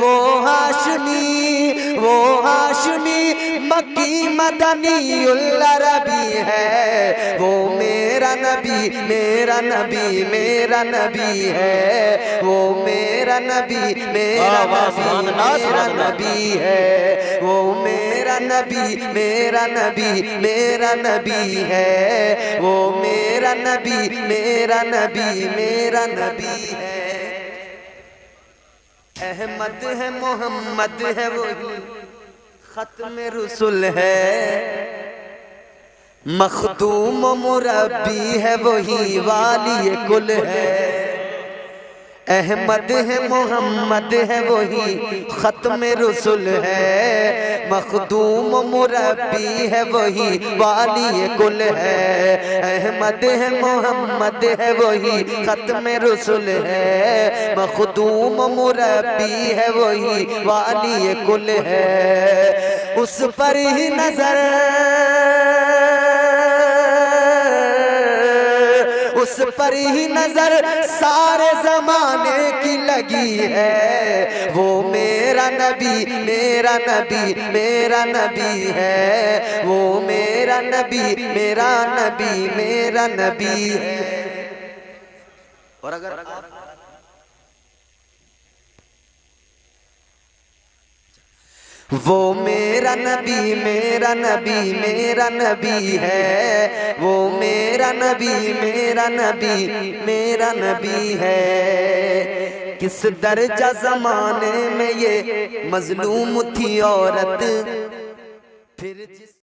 وہ ہاشمی، وہ ہاشمی مکی مدنی العربی ہے، وہ میرا نبی میرا نبی میرا نبی ہے، وہ میرا نبی میرا نبی میرا نبی ہے، وہ میرا نبی میرا نبی میرا نبی ہے، وہ میرا نبی میرا نبی میرا نبی ہے۔ احمد ہے محمد ہے وہی ختم رسول ہے، مخدوم و مربی ہے وہی والی کل ہے۔ احمد ہے محمد ہے وہی ختم رسول ہے، مخدوم و مربی ہے وہی والی کل ہے۔ احمد ہے محمد ہے وہی ختم رسول ہے، مخدوم و مربی ہے وہی والی کل ہے۔ اس پر ہی نظر اس پر ہی نظر سارے زمانے کی لگی ہے، وہ میرا نبی میرا نبی میرا نبی ہے، وہ میرا نبی میرا نبی میرا نبی ہے۔ اور اگر وہ میرا نبی میرا نبی میرا نبی ہے، وہ میرا نبی میرا نبی میرا نبی ہے۔ کس درجہ زمانے میں یہ مظلوم تھی عورت، پھر جس